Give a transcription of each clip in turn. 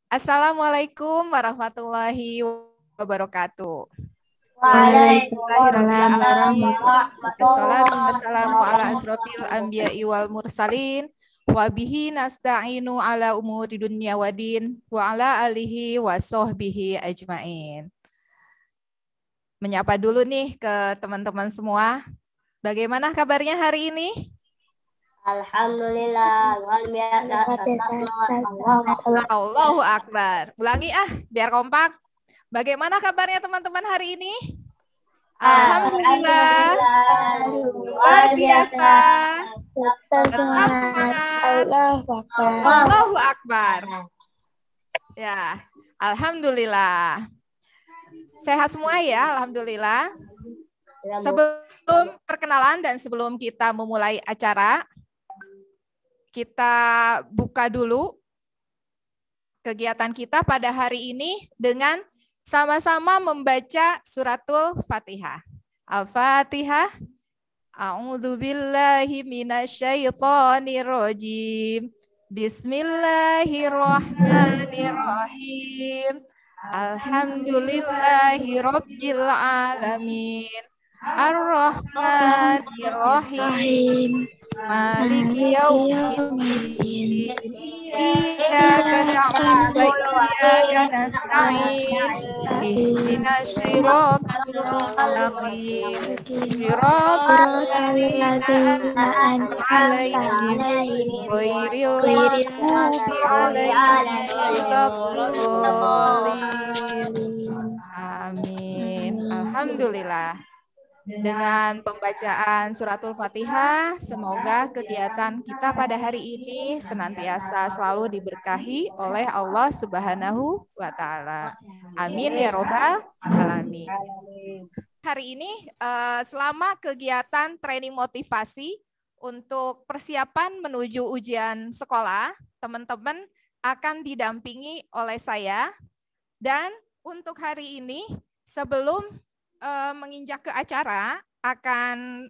Assalamualaikum warahmatullahi wabarakatuh. Waalaikumsalam Bismillahirrahmanirrahim. Assalatu warahmatullahi wassalamu ala wabarakatuh. asrofil anbiya'i wal mursalin. Wa bihi nasta'inu ala umuri dunya wadin. Wa ala alihi wa sahbihi ajmain. Menyapa dulu nih ke teman-teman semua. Bagaimana kabarnya hari ini? Alhamdulillah, luar biasa. Allahu Akbar. Ulangi biar kompak. Bagaimana kabarnya teman-teman hari ini? Alhamdulillah. Luar biasa. Tetap semangat. Allahu Akbar. Ya, Alhamdulillah. Sehat semua ya, Alhamdulillah. Sebelum perkenalan dan sebelum kita memulai acara, kita buka dulu kegiatan kita pada hari ini dengan sama-sama membaca suratul Fatihah. Al-Fatihah. A'udzu billahi minasyaitonir rajim. Bismillahirrahmanirrahim. Alhamdulillahi rabbil alamin. Ar-Rahmanir-Rahim. Maliki yaumiddin. Iyyaka na'budu wa iyyaka nasta'in. Ihdinas siratal mustaqim. Siratal ladzina an'amta 'alaihim ghairil maghdubi 'alaihim waladdallin. Amin. Alhamdulillah. Dengan pembacaan suratul Fatihah, semoga kegiatan kita pada hari ini senantiasa selalu diberkahi oleh Allah Subhanahu wa Ta'ala. Amin ya Robbal Alamin. Hari ini selama kegiatan training motivasi untuk persiapan menuju ujian sekolah, teman-teman akan didampingi oleh saya. Dan untuk hari ini, sebelum menginjak ke acara, akan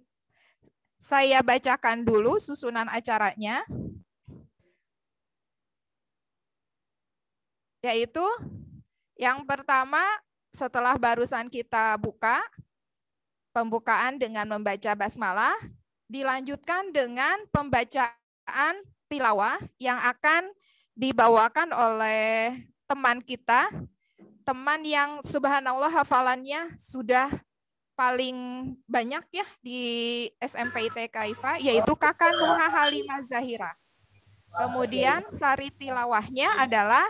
saya bacakan dulu susunan acaranya, yaitu yang pertama setelah barusan kita buka, pembukaan dengan membaca basmalah, dilanjutkan dengan pembacaan tilawah yang akan dibawakan oleh teman kita, teman yang subhanallah hafalannya sudah paling banyak ya di SMP ITK IPA, yaitu Kakak Nuha Halimah Zahira. Kemudian sari tilawahnya adalah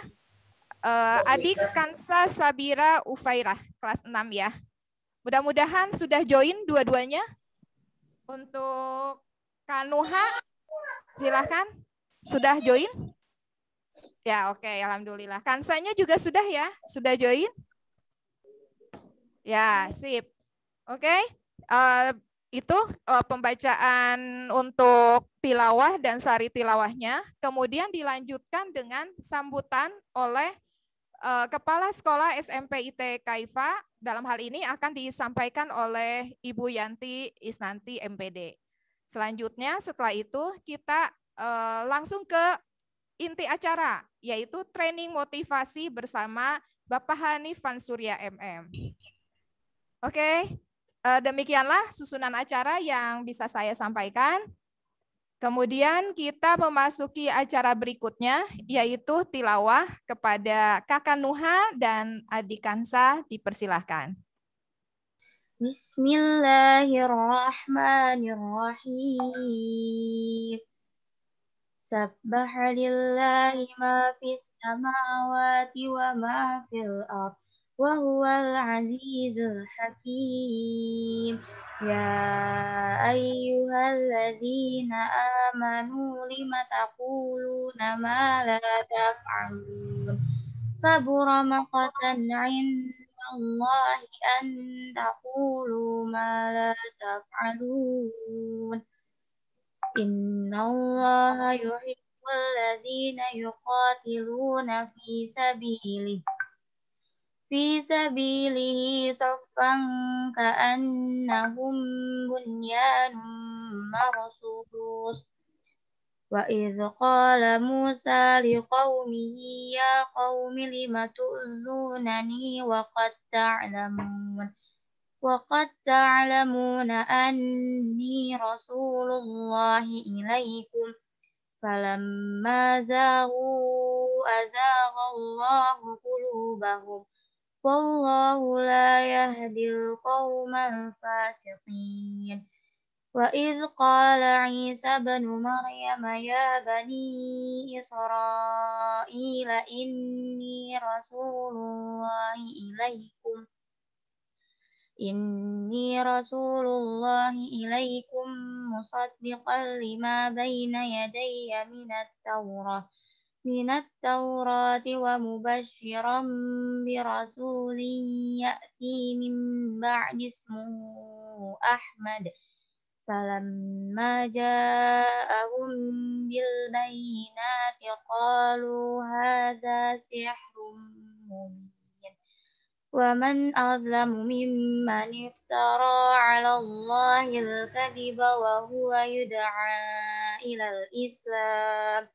adik Kansa Sabira Ufairah, kelas 6 ya. Mudah-mudahan sudah join dua-duanya. Untuk Kanuha, silahkan. Sudah join? Ya, oke, alhamdulillah. Kansanya juga sudah ya? Sudah join? Ya, sip. Oke. Itu pembacaan untuk tilawah dan sari tilawahnya. Kemudian dilanjutkan dengan sambutan oleh Kepala Sekolah SMP IT Kaifa. Dalam hal ini akan disampaikan oleh Ibu Yanti Isnanti MPD. Selanjutnya setelah itu kita langsung ke inti acara, yaitu training motivasi bersama Bapak Hanif Vansurya MM. Oke, demikianlah susunan acara yang bisa saya sampaikan. Kemudian kita memasuki acara berikutnya, yaitu tilawah kepada Kakak Nuha dan Adik Kansa, dipersilahkan. Bismillahirrahmanirrahim. Sabbaha lillahi ma fis samawati wa ma fil ardh wa huwal azizul hakim. Ya ayyuhalladzina amanu lima taquluna ma la taf'alun. Kabura maqatan 'indallahi an taqulu ma la taf'alun. Innallaha yuhibbul ladzina yuqatiluna fi sabilihi saffan ka'annahum bunyanun marsus. وإذ قال موسى لقومه يا قوم لم تؤذونني وقد تعلمون أني رسول الله إليكم فلما زاغوا أزاغ الله قلوبهم والله لا يهدي القوم الفاسقين وإذ قال عيسى بن مريم يا بني إسرائيل إني رسول الله إليكم مصدقا لما بين يدي من التوراة ومبشرا برسول يأتي من بعد اسمه أحمد فلما جاءهم بالبينات قالوا هذا سحر مبين ومن أظلم ممن افترى على الله الكذب وهو يدعى إلى الإسلام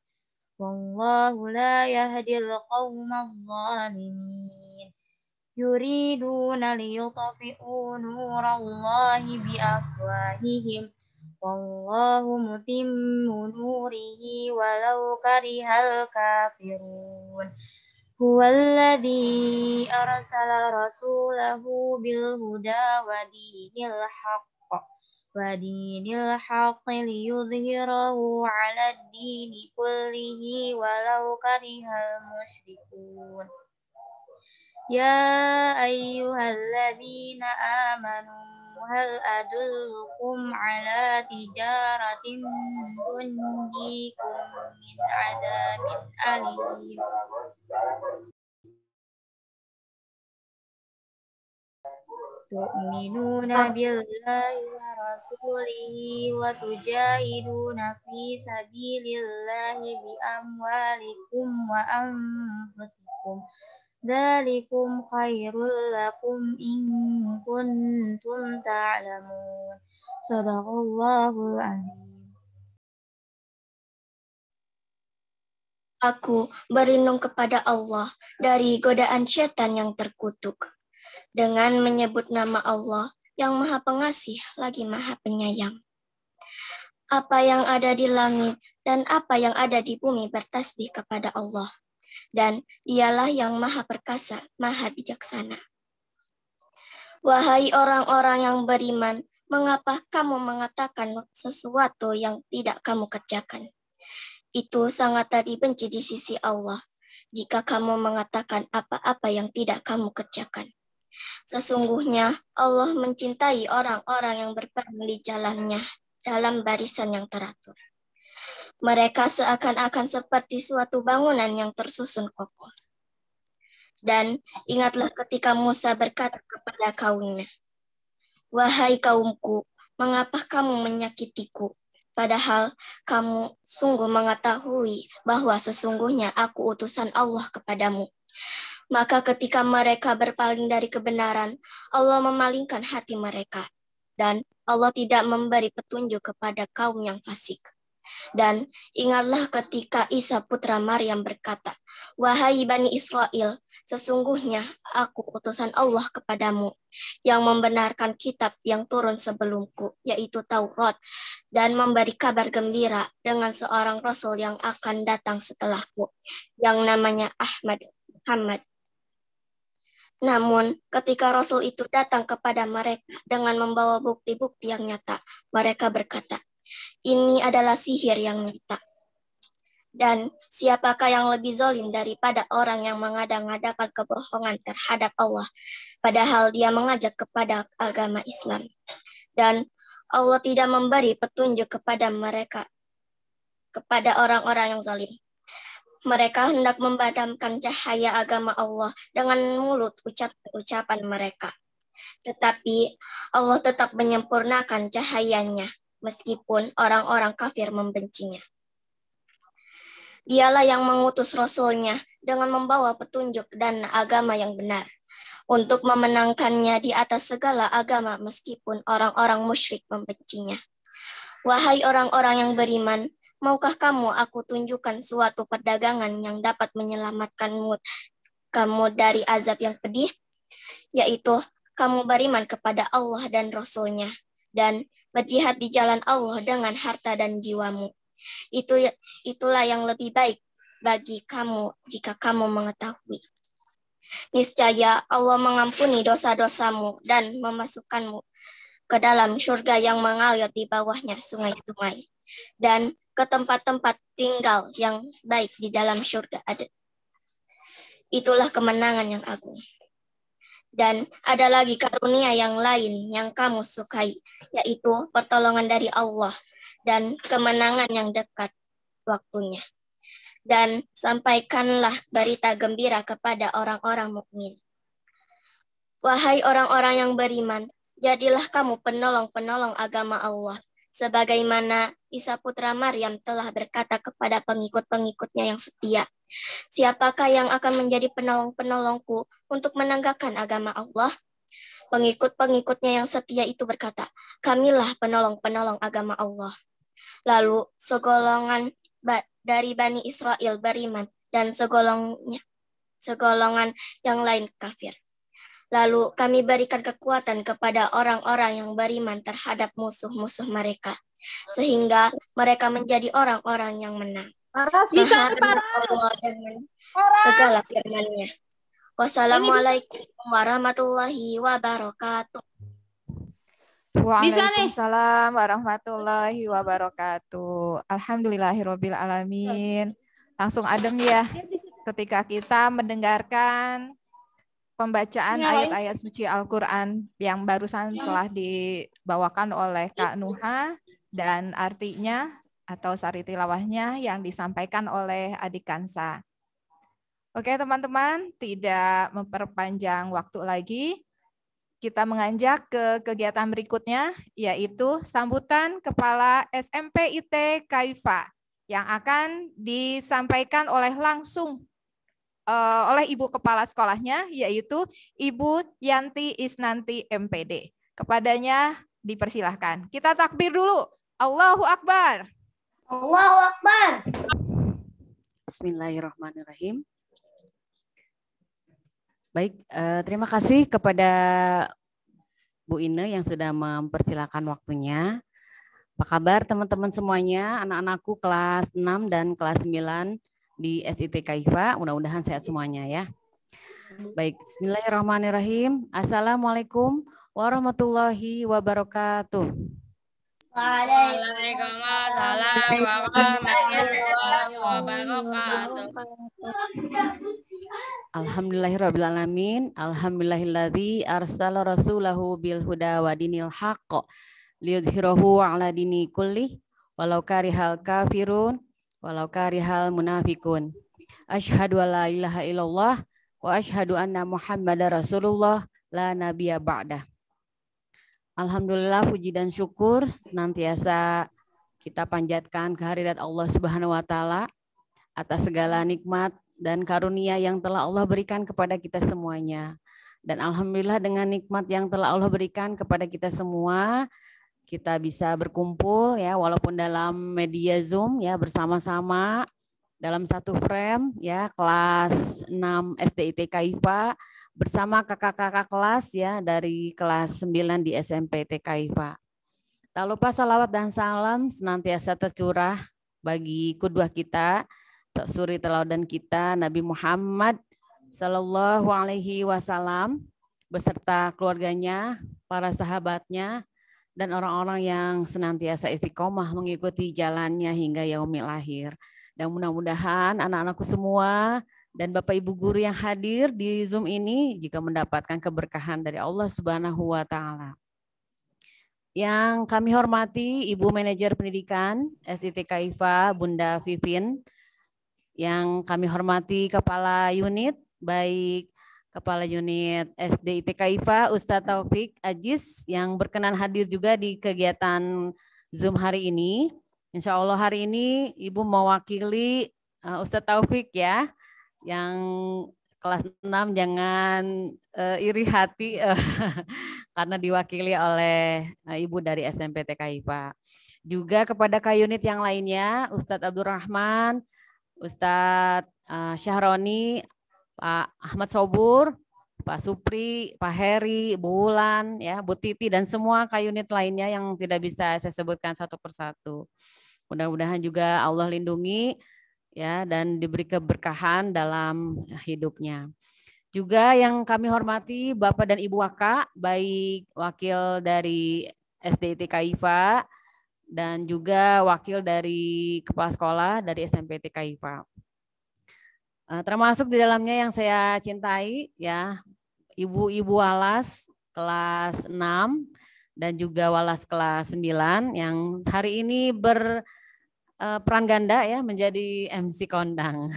والله لا يهدي القوم الظالمين يريدون ليطفئوا نور الله بأفواههم والله متم نوره ولو كره الكافرون هو الذي أرسل رسوله بالهدى ودين الحق ليظهره على الدين كله ولو كره المشركون يا أيها الذين آمنوا هل أدلكم على تجارة تنجيكم من عذاب أليم تؤمنون بالله ورسوله وتجاهدون في سبيل الله بأموالكم وأنفسكم ذلكم خير لكم إن كنتم تعلمون صدق الله العظيم. Aku berlindung kepada Allah dari godaan syaitan yang terkutuk dengan menyebut nama Allah yang Maha Pengasih lagi Maha Penyayang. Apa yang ada di langit dan apa yang ada di bumi bertasbih kepada Allah, dan Dialah yang Maha Perkasa, Maha Bijaksana. Wahai orang-orang yang beriman, mengapa kamu mengatakan sesuatu yang tidak kamu kerjakan? Itu sangat dibenci di sisi Allah jika kamu mengatakan apa-apa yang tidak kamu kerjakan. Sesungguhnya Allah mencintai orang-orang yang berperang di jalannya dalam barisan yang teratur. Mereka seakan-akan seperti suatu bangunan yang tersusun kokoh. Dan ingatlah ketika Musa berkata kepada kaumnya, "Wahai kaumku, mengapa kamu menyakitiku? Padahal kamu sungguh mengetahui bahwa sesungguhnya aku utusan Allah kepadamu." Maka ketika mereka berpaling dari kebenaran, Allah memalingkan hati mereka. Dan Allah tidak memberi petunjuk kepada kaum yang fasik. Dan ingatlah ketika Isa putra Maryam berkata, "Wahai Bani Israel, sesungguhnya aku utusan Allah kepadamu, yang membenarkan kitab yang turun sebelumku, yaitu Taurat, dan memberi kabar gembira dengan seorang Rasul yang akan datang setelahku, yang namanya Muhammad. Namun, ketika Rasul itu datang kepada mereka dengan membawa bukti-bukti yang nyata, mereka berkata, ini adalah sihir yang nyata. Dan siapakah yang lebih zalim daripada orang yang mengada-ngadakan kebohongan terhadap Allah, padahal dia mengajak kepada agama Islam. Dan Allah tidak memberi petunjuk kepada mereka, kepada orang-orang yang zalim. Mereka hendak memadamkan cahaya agama Allah dengan mulut ucapan mereka. Tetapi Allah tetap menyempurnakan cahayanya, meskipun orang-orang kafir membencinya. Dialah yang mengutus Rasulnya dengan membawa petunjuk dan agama yang benar, untuk memenangkannya di atas segala agama meskipun orang-orang musyrik membencinya. Wahai orang-orang yang beriman, Maukah kamu aku tunjukkan suatu perdagangan yang dapat menyelamatkanmu kamu dari azab yang pedih, yaitu kamu beriman kepada Allah dan Rasul-Nya dan berjihad di jalan Allah dengan harta dan jiwamu. Itulah yang lebih baik bagi kamu jika kamu mengetahui. Niscaya Allah mengampuni dosa-dosamu dan memasukkanmu ke dalam surga yang mengalir di bawahnya sungai-sungai, dan ke tempat-tempat tinggal yang baik di dalam surga ada. Itulah kemenangan yang agung. Dan ada lagi karunia yang lain yang kamu sukai, yaitu pertolongan dari Allah dan kemenangan yang dekat waktunya. Dan sampaikanlah berita gembira kepada orang-orang mukmin. Wahai orang-orang yang beriman, jadilah kamu penolong-penolong agama Allah, sebagaimana Isa putra Maryam telah berkata kepada pengikut-pengikutnya yang setia, siapakah yang akan menjadi penolong-penolongku untuk menegakkan agama Allah? Pengikut-pengikutnya yang setia itu berkata, kamilah penolong-penolong agama Allah. Lalu segolongan dari Bani Israel beriman dan segolongan yang lain kafir. Lalu kami berikan kekuatan kepada orang-orang yang beriman terhadap musuh-musuh mereka, sehingga mereka menjadi orang-orang yang menang. Maha benar Allah dengan segala firman-Nya. Wassalamualaikum warahmatullahi wabarakatuh. Waalaikumsalam warahmatullahi wabarakatuh. Alhamdulillahirabbil alamin. Langsung adem ya ketika kita mendengarkan pembacaan ayat-ayat suci Al-Quran yang barusan telah dibawakan oleh Kak Nuha dan artinya atau sari tilawahnya yang disampaikan oleh Adik Kansa. Oke teman-teman, tidak memperpanjang waktu lagi, kita menganjak ke kegiatan berikutnya, yaitu sambutan Kepala SMP IT Kaifa yang akan disampaikan langsung oleh Ibu Kepala Sekolahnya, yaitu Ibu Yanti Isnanti MPD. Kepadanya dipersilahkan. Kita takbir dulu. Allahu Akbar. Allahu Akbar. Bismillahirrahmanirrahim. Baik, terima kasih kepada Bu Ine yang sudah mempersilahkan waktunya. Apa kabar teman-teman semuanya, anak-anakku kelas 6 dan kelas 9 di SIT Kaifa, mudah-mudahan sehat semuanya ya. Baik, bismillahirrahmanirrahim. Assalamualaikum warahmatullahi wabarakatuh. Waalaikumsalam warahmatullahi wabarakatuh. Alhamdulillahirrabbilalamin. Alhamdulillahilladzi arsala rasulahu bil huda wa dinil haqq liyudhhirahu ala dini kulli walau karihal kafirun walau karihal munafikun. Asyhadu an la ilaha illallah wa asyhadu anna Muhammadar Rasulullah la nabiyya ba'dah. Alhamdulillah, puji dan syukur senantiasa kita panjatkan kehadirat Allah Subhanahu wa taala atas segala nikmat dan karunia yang telah Allah berikan kepada kita semuanya. Dan alhamdulillah dengan nikmat yang telah Allah berikan kepada kita semua, kita bisa berkumpul ya walaupun dalam media Zoom ya bersama-sama dalam satu frame ya kelas 6 SDIT Kaifa bersama kakak-kakak kelas ya dari kelas 9 di SMP TK Kaifa. Tak lupa salawat dan salam senantiasa tercurah bagi qudwah kita, suri teladan kita Nabi Muhammad Sallallahu Alaihi Wasallam beserta keluarganya, para sahabatnya, dan orang-orang yang senantiasa istiqomah mengikuti jalannya hingga yaumil akhir. Dan mudah-mudahan anak-anakku semua dan Bapak Ibu guru yang hadir di Zoom ini juga mendapatkan keberkahan dari Allah Subhanahu wa taala. Yang kami hormati Ibu Manajer Pendidikan SIT Kaifa Bunda Vivin, yang kami hormati Kepala Unit, baik Kepala Unit SDIT Kaifa Ustadz Taufik Aziz yang berkenan hadir juga di kegiatan Zoom hari ini. Insya Allah hari ini Ibu mewakili Ustadz Taufik ya, yang kelas 6 jangan iri hati karena diwakili oleh Ibu dari SMP TK Kaifa. Juga kepada K-Unit yang lainnya, Ustadz Abdul Rahman, Ustadz Syahroni, Pak Ahmad Sobur, Pak Supri, Pak Heri, Bu Wulan, ya, Bu Titi, dan semua K-Unit lainnya yang tidak bisa saya sebutkan satu persatu. Mudah-mudahan juga Allah lindungi ya dan diberi keberkahan dalam hidupnya. Juga yang kami hormati Bapak dan Ibu Waka, baik wakil dari SDIT KIFA dan juga wakil dari Kepala Sekolah dari SMPT KIFA. Termasuk di dalamnya yang saya cintai ya, Ibu-Ibu Walas kelas 6 dan juga Walas kelas 9 yang hari ini berperan ganda ya menjadi MC kondang.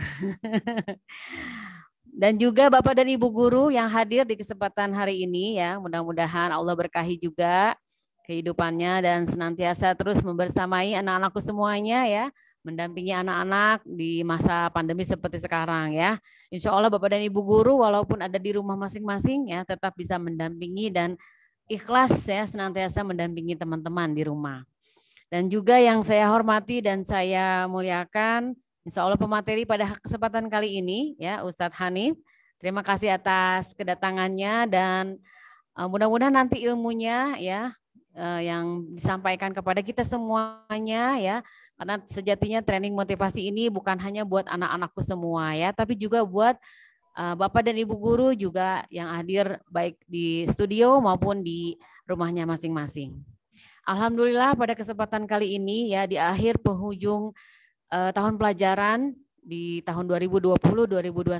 Dan juga Bapak dan Ibu guru yang hadir di kesempatan hari ini ya, mudah-mudahan Allah berkahi juga kehidupannya dan senantiasa terus membersamai anak-anakku semuanya ya, mendampingi anak-anak di masa pandemi seperti sekarang ya. Insya Allah Bapak dan Ibu guru walaupun ada di rumah masing-masing ya, tetap bisa mendampingi dan ikhlas ya senantiasa mendampingi teman-teman di rumah. Dan juga yang saya hormati dan saya muliakan, insya Allah pemateri pada kesempatan kali ini ya Ustadz Hanif, terima kasih atas kedatangannya dan mudah-mudahan nanti ilmunya ya yang disampaikan kepada kita semuanya ya, karena sejatinya training motivasi ini bukan hanya buat anak-anakku semua ya, tapi juga buat Bapak dan Ibu guru juga yang hadir baik di studio maupun di rumahnya masing-masing. Alhamdulillah pada kesempatan kali ini ya di akhir penghujung tahun pelajaran di tahun 2020-2021,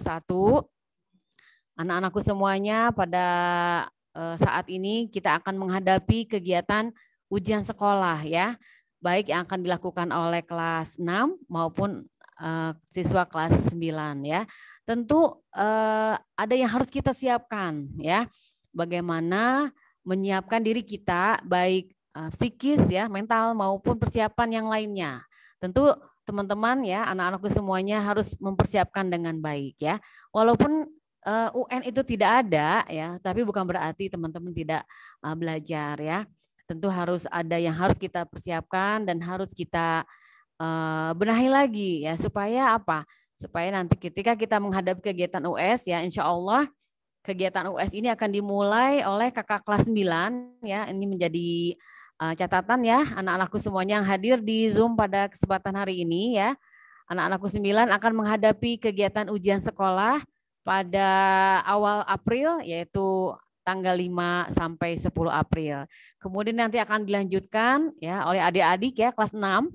anak-anakku semuanya pada saat ini kita akan menghadapi kegiatan ujian sekolah ya, baik yang akan dilakukan oleh kelas 6 maupun siswa kelas 9 ya. Tentu ada yang harus kita siapkan ya, bagaimana menyiapkan diri kita baik psikis ya, mental maupun persiapan yang lainnya. Tentu teman-teman ya, anak-anakku semuanya harus mempersiapkan dengan baik ya. Walaupun UN itu tidak ada ya, tapi bukan berarti teman-teman tidak belajar ya. Tentu harus ada yang harus kita persiapkan dan harus kita benahi lagi ya, supaya apa? Supaya nanti ketika kita menghadapi kegiatan US ya, insya Allah kegiatan US ini akan dimulai oleh kakak kelas 9 ya. Ini menjadi catatan ya anak-anakku semuanya yang hadir di Zoom pada kesempatan hari ini ya. Anak-anakku 9 akan menghadapi kegiatan ujian sekolah pada awal April yaitu tanggal 5 sampai 10 April. Kemudian nanti akan dilanjutkan ya oleh adik-adik ya kelas 6.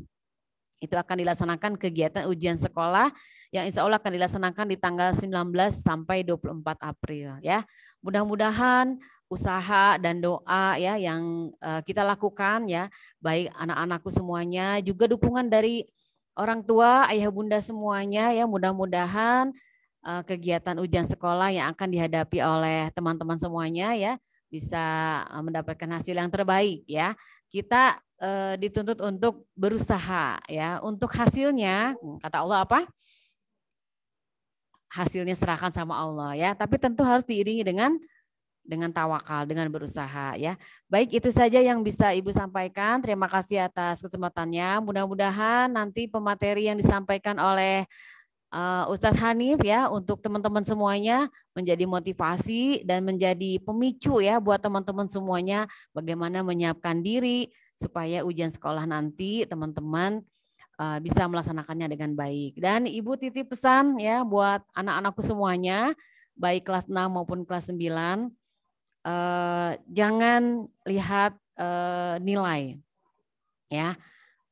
Itu akan dilaksanakan kegiatan ujian sekolah yang insya Allah akan dilaksanakan di tanggal 19 sampai 24 April ya. Mudah-mudahan usaha dan doa ya yang kita lakukan ya, baik anak-anakku semuanya, juga dukungan dari orang tua, ayah bunda semuanya ya, mudah-mudahan kegiatan ujian sekolah yang akan dihadapi oleh teman-teman semuanya ya bisa mendapatkan hasil yang terbaik ya. Kita dituntut untuk berusaha ya. Untuk hasilnya kata Allah apa? Hasilnya serahkan sama Allah ya. Tapi tentu harus diiringi dengan tawakal, dengan berusaha ya. Baik, itu saja yang bisa Ibu sampaikan. Terima kasih atas kesempatannya. Mudah-mudahan nanti pemateri yang disampaikan oleh Ustadz Hanif ya untuk teman-teman semuanya menjadi motivasi dan menjadi pemicu ya buat teman-teman semuanya bagaimana menyiapkan diri supaya ujian sekolah nanti teman-teman bisa melaksanakannya dengan baik. Dan Ibu titip pesan ya buat anak-anakku semuanya baik kelas 6 maupun kelas 9, jangan lihat nilai ya,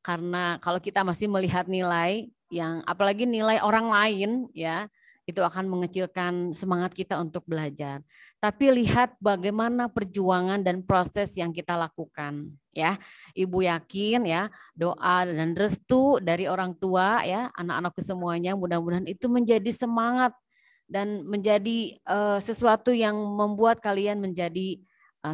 karena kalau kita masih melihat nilai yang apalagi nilai orang lain ya, itu akan mengecilkan semangat kita untuk belajar. Tapi lihat bagaimana perjuangan dan proses yang kita lakukan ya. Ibu yakin ya, doa dan restu dari orang tua ya, anak-anakku semuanya mudah-mudahan itu menjadi semangat dan menjadi sesuatu yang membuat kalian menjadi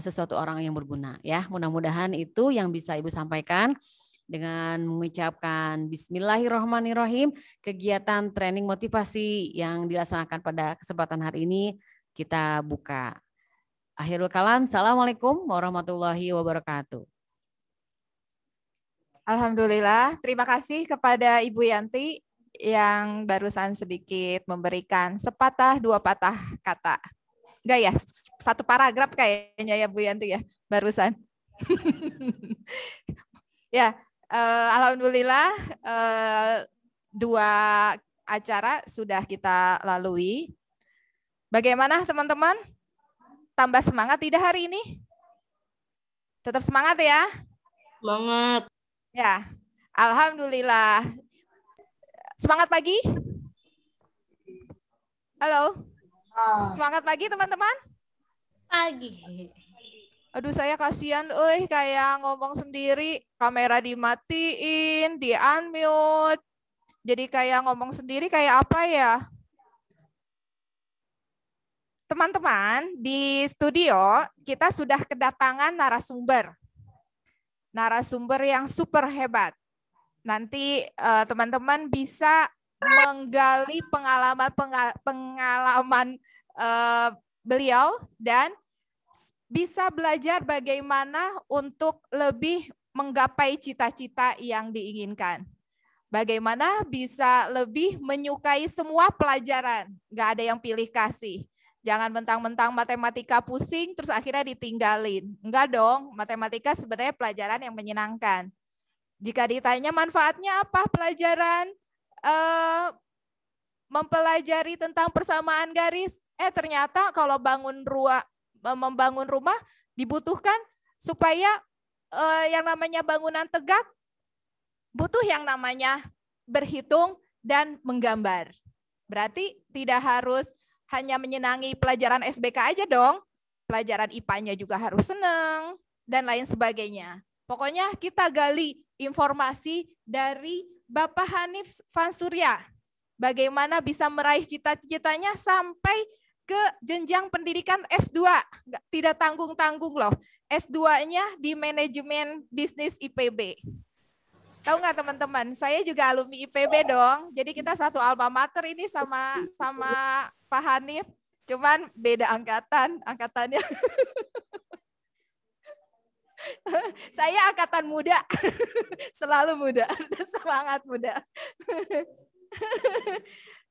sesuatu orang yang berguna ya. Mudah-mudahan itu yang bisa Ibu sampaikan. Dengan mengucapkan Bismillahirrahmanirrahim, kegiatan training motivasi yang dilaksanakan pada kesempatan hari ini kita buka. Akhirul kalam, Assalamualaikum warahmatullahi wabarakatuh. Alhamdulillah, terima kasih kepada Ibu Yanti yang barusan sedikit memberikan sepatah dua patah kata. Enggak ya, satu paragraf kayaknya ya Bu Yanti ya, barusan. Ya, alhamdulillah dua acara sudah kita lalui. Bagaimana teman-teman? Tambah semangat tidak hari ini? Tetap semangat ya? Semangat. Ya, alhamdulillah. Semangat pagi. Halo. Semangat pagi teman-teman. Pagi. Aduh saya kasihan, kayak ngomong sendiri, kamera dimatiin, di-unmute. Jadi kayak ngomong sendiri kayak apa ya? Teman-teman, di studio kita sudah kedatangan narasumber. Narasumber yang super hebat. Nanti teman-teman bisa menggali pengalaman beliau dan bisa belajar bagaimana untuk lebih menggapai cita-cita yang diinginkan. Bagaimana bisa lebih menyukai semua pelajaran. Nggak ada yang pilih kasih. Jangan mentang-mentang matematika pusing, terus akhirnya ditinggalin. Enggak dong, matematika sebenarnya pelajaran yang menyenangkan. Jika ditanya manfaatnya apa pelajaran, mempelajari tentang persamaan garis, ternyata kalau membangun rumah dibutuhkan supaya yang namanya bangunan tegak, butuh yang namanya berhitung dan menggambar. Berarti tidak harus hanya menyenangi pelajaran SBK aja dong. Pelajaran IPA-nya juga harus senang, dan lain sebagainya. Pokoknya kita gali informasi dari Bapak Hanif Vansurya. Bagaimana bisa meraih cita-citanya sampai ke jenjang pendidikan S2. Tidak tanggung-tanggung loh. S2-nya di manajemen bisnis IPB. Tahu nggak teman-teman, saya juga alumni IPB dong. Jadi kita satu alma mater ini sama Pak Hanif. Cuman beda angkatannya. Saya angkatan muda. Selalu muda, semangat muda.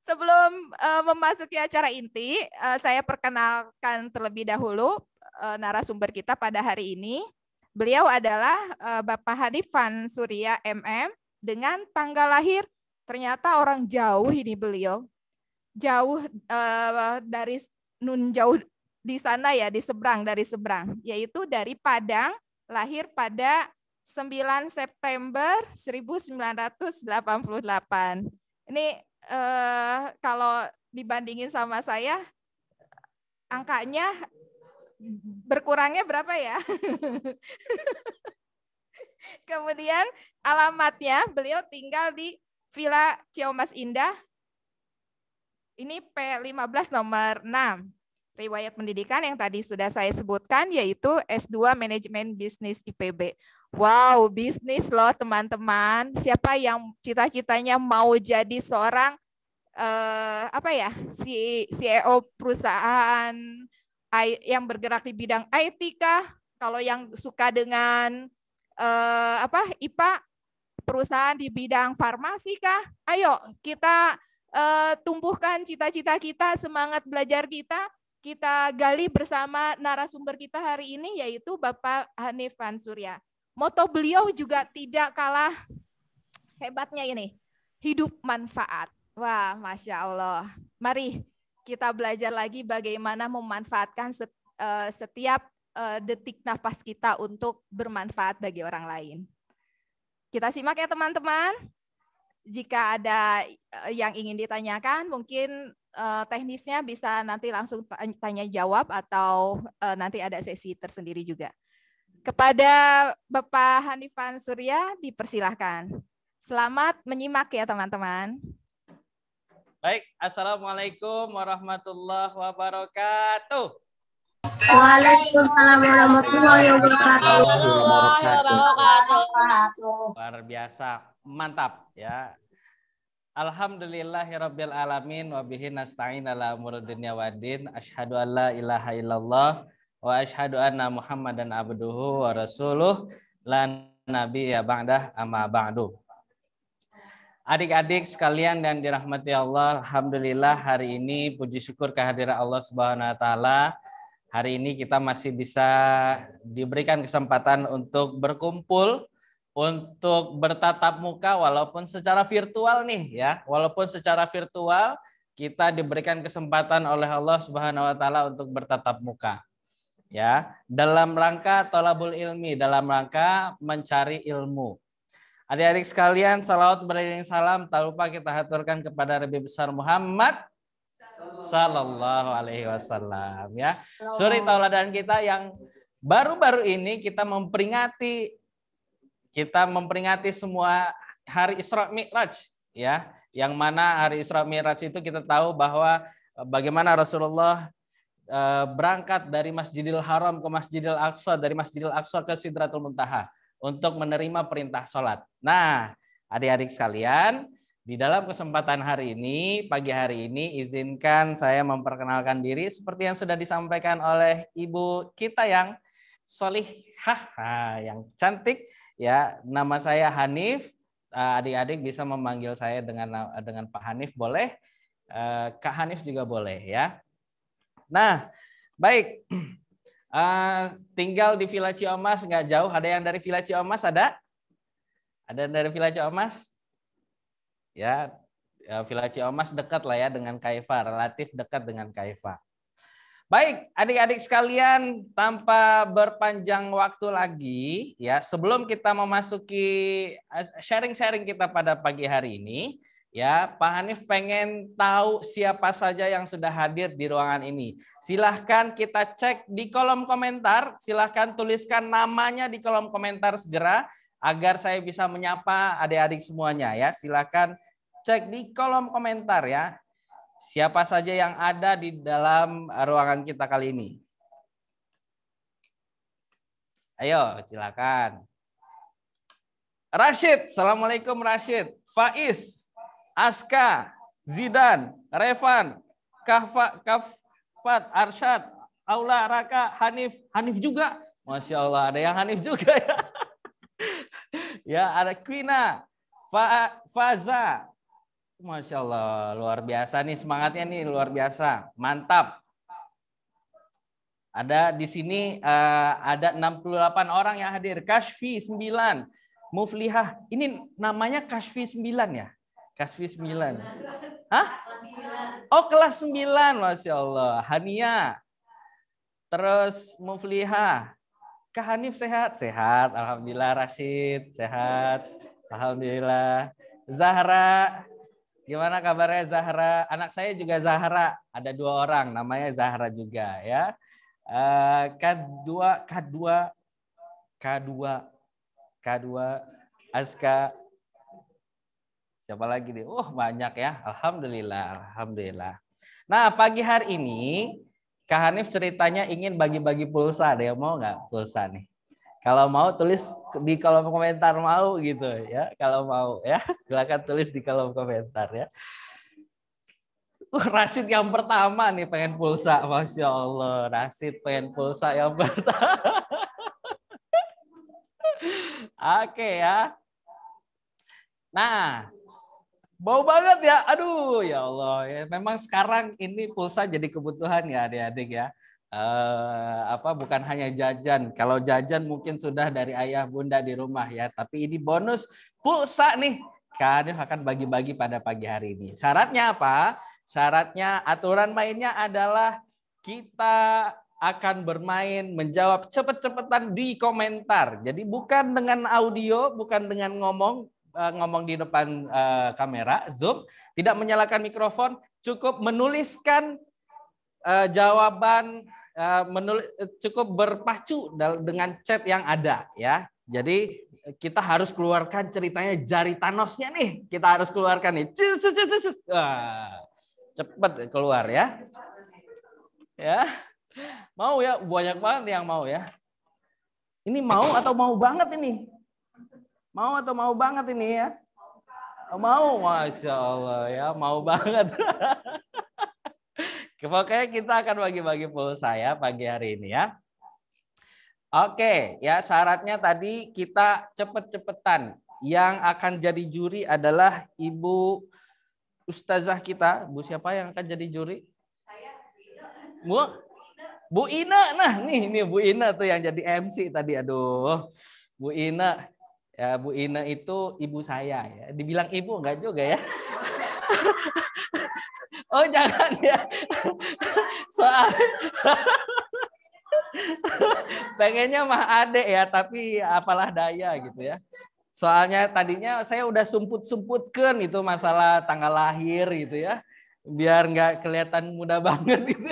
Sebelum memasuki acara inti, saya perkenalkan terlebih dahulu narasumber kita pada hari ini. Beliau adalah Bapak Hanif Vansurya MM dengan tanggal lahir, ternyata orang jauh ini beliau. Jauh dari jauh di sana ya, dari seberang, yaitu dari Padang, lahir pada 9 September 1988. Ini kalau dibandingin sama saya, angkanya berkurangnya berapa ya? Kemudian alamatnya beliau tinggal di Villa Ciamas Indah. Ini P15 nomor 6. Riwayat pendidikan yang tadi sudah saya sebutkan yaitu S2 Manajemen Bisnis IPB. Wow, bisnis loh teman-teman. Siapa yang cita-citanya mau jadi seorang CEO perusahaan yang bergerak di bidang IT kah? Kalau yang suka dengan IPA, perusahaan di bidang farmasi kah? Ayo kita tumbuhkan cita-cita kita, semangat belajar kita gali bersama narasumber kita hari ini yaitu Bapak Hanif Vansurya. Moto beliau juga tidak kalah hebatnya ini, hidup manfaat. Wah, Masya Allah. Mari kita belajar lagi bagaimana memanfaatkan setiap detik nafas kita untuk bermanfaat bagi orang lain. Kita simak ya teman-teman. Jika ada yang ingin ditanyakan, mungkin teknisnya bisa nanti langsung tanya jawab atau nanti ada sesi tersendiri juga. Kepada Bapak Hanif Vansurya dipersilahkan. Selamat menyimak ya teman-teman. Baik, Assalamualaikum warahmatullahi wabarakatuh. Waalaikumsalam warahmatullahi wabarakatuh. Luar biasa, mantap ya. Alhamdulillahirabbil alamin wa bihi nasta'in ala umuri dunya waddin. Asyhadu an la ilaha illallah wa asyhadu anna Muhammadan abduhu wa rasuluh. La nabi ya ba'dah amma ba'du. Adik-adik sekalian dan dirahmati Allah, alhamdulillah hari ini puji syukur kehadiran Allah Subhanahu wa taala. Hari ini kita masih bisa diberikan kesempatan untuk berkumpul, untuk bertatap muka walaupun secara virtual nih ya. Walaupun secara virtual kita diberikan kesempatan oleh Allah Subhanahu wa taala untuk bertatap muka. Ya, dalam rangka thalabul ilmi, dalam rangka mencari ilmu. Adik-adik sekalian, salawat beriring salam tak lupa kita haturkan kepada Nabi besar Muhammad sallallahu alaihi wasallam ya. Suri tauladan kita yang baru-baru ini kita memperingati semua hari Isra Mi'raj ya. Yang mana hari Isra Mi'raj itu kita tahu bahwa bagaimana Rasulullah berangkat dari Masjidil Haram ke Masjidil Aqsa, dari Masjidil Aqsa ke Sidratul Muntaha untuk menerima perintah sholat. Nah, adik-adik sekalian, di dalam kesempatan hari ini, pagi hari ini, izinkan saya memperkenalkan diri seperti yang sudah disampaikan oleh ibu kita yang solihah, yang cantik, ya. Nama saya Hanif. Adik-adik bisa memanggil saya dengan Pak Hanif, boleh. Kak Hanif juga boleh, ya. Nah, baik. Tinggal di Villa Ciomas, nggak jauh. Ada yang dari Villa Ciomas, ada? Ada yang dari Villa Ciomas? Ya, Villa Ciomas dekat lah ya dengan Kaifa, relatif dekat dengan Kaifa. Baik, adik-adik sekalian, tanpa berpanjang waktu lagi, ya, sebelum kita memasuki sharing-sharing kita pada pagi hari ini, ya, Pak Hanif pengen tahu siapa saja yang sudah hadir di ruangan ini. Silahkan kita cek di kolom komentar, silahkan tuliskan namanya di kolom komentar segera, agar saya bisa menyapa adik-adik semuanya ya. Silahkan cek di kolom komentar ya. Siapa saja yang ada di dalam ruangan kita kali ini. Ayo, silakan. Rashid, Assalamualaikum Rashid. Faiz, Aska, Zidan, Revan, Kafat, Arsyad, Aula, Raka, Hanif. Hanif juga. Masya Allah, ada yang Hanif juga ya. Ya, ada Quina, Faza. Masya Allah, luar biasa nih semangatnya nih, luar biasa. Mantap. Ada di sini ada 68 orang yang hadir. Kashfi 9, Muflihah. Ini namanya Kashfi 9 ya? Kashfi 9. Hah? Oh, kelas 9. Masya Allah. Hania. Terus Muflihah. Kak Hanif sehat? Sehat. Alhamdulillah. Rashid sehat. Alhamdulillah. Zahra. Gimana kabarnya Zahra? Anak saya juga Zahra. Ada 2 orang. Namanya Zahra juga ya. K2. Aska. Siapa lagi nih? Banyak ya. Alhamdulillah. Alhamdulillah. Nah, pagi hari ini Kak Hanif ceritanya ingin bagi-bagi pulsa. Ada yang mau nggak pulsa nih? Kalau mau tulis di kolom komentar mau gitu ya. Kalau mau ya, silakan tulis di kolom komentar ya. Rashid yang pertama nih pengen pulsa. Masya Allah, Rashid pengen pulsa yang pertama. Oke ya. Nah, bau banget ya. Aduh, ya Allah. Ya, memang sekarang ini pulsa jadi kebutuhan ya adik-adik ya. Bukan hanya jajan. Kalau jajan mungkin sudah dari ayah bunda di rumah ya. Tapi ini bonus pulsa nih. Kak Hanif akan bagi-bagi pada pagi hari ini. Syaratnya apa? Syaratnya aturan mainnya adalah kita akan bermain menjawab cepet-cepetan di komentar. Jadi bukan dengan audio, bukan dengan ngomong di depan kamera, Zoom, tidak menyalakan mikrofon, cukup menuliskan jawaban, cukup berpacu dengan chat yang ada ya. Jadi kita harus keluarkan ceritanya jari Thanosnya nih. Kita harus keluarkan nih. Cepet keluar ya. Ya. Mau ya, banyak banget yang mau ya. Ini mau atau mau banget ini? Mau atau mau banget ini ya? Mau, Masya Allah ya, mau banget. Pokoknya kita akan bagi-bagi pulsa ya pagi hari ini ya. Oke, ya syaratnya tadi kita cepet-cepetan. Yang akan jadi juri adalah Ibu Ustazah kita. Bu siapa yang akan jadi juri? Bu Ina. Nah, nih Bu Ina tuh yang jadi MC tadi. Aduh. Bu Ina. Ya, Bu Ina itu ibu saya ya. Dibilang ibu enggak juga ya. Oh, jangan ya. Soal pengennya mah adek ya, tapi apalah daya gitu ya. Soalnya tadinya saya udah sumput-sumputkan itu masalah tanggal lahir gitu ya. Biar nggak kelihatan muda banget gitu.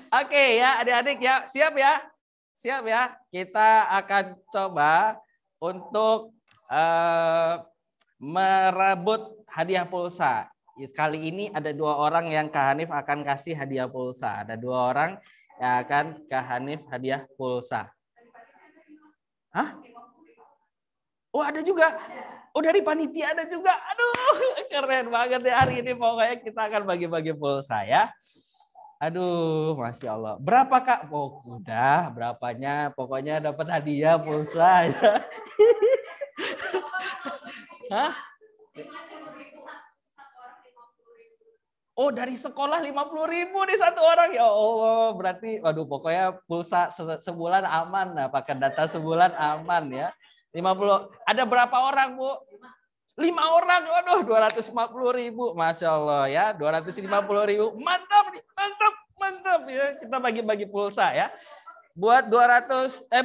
Oke ya adik-adik ya, siap ya? Siap ya? Kita akan coba untuk merebut hadiah pulsa. Kali ini ada 2 orang yang Kak Hanif akan kasih hadiah pulsa. Ada 2 orang yang akan Kak Hanif hadiah pulsa. Hah? Oh ada juga? Oh dari panitia ada juga? Aduh keren banget ya hari ini. Pokoknya kita akan bagi-bagi pulsa ya. Aduh Masya Allah. Berapa Kak? Oh udah berapanya. Pokoknya dapat hadiah pulsa. Hah? Oh dari sekolah 50.000 nih 1 orang ya Allah, berarti waduh pokoknya pulsa sebulan aman, nah pakai data sebulan aman ya. 50. Ada berapa orang Bu? 5 orang, waduh 250.000, Masya Allah ya, 250.000, mantap nih, mantap ya. Kita bagi-bagi pulsa ya. Buat 5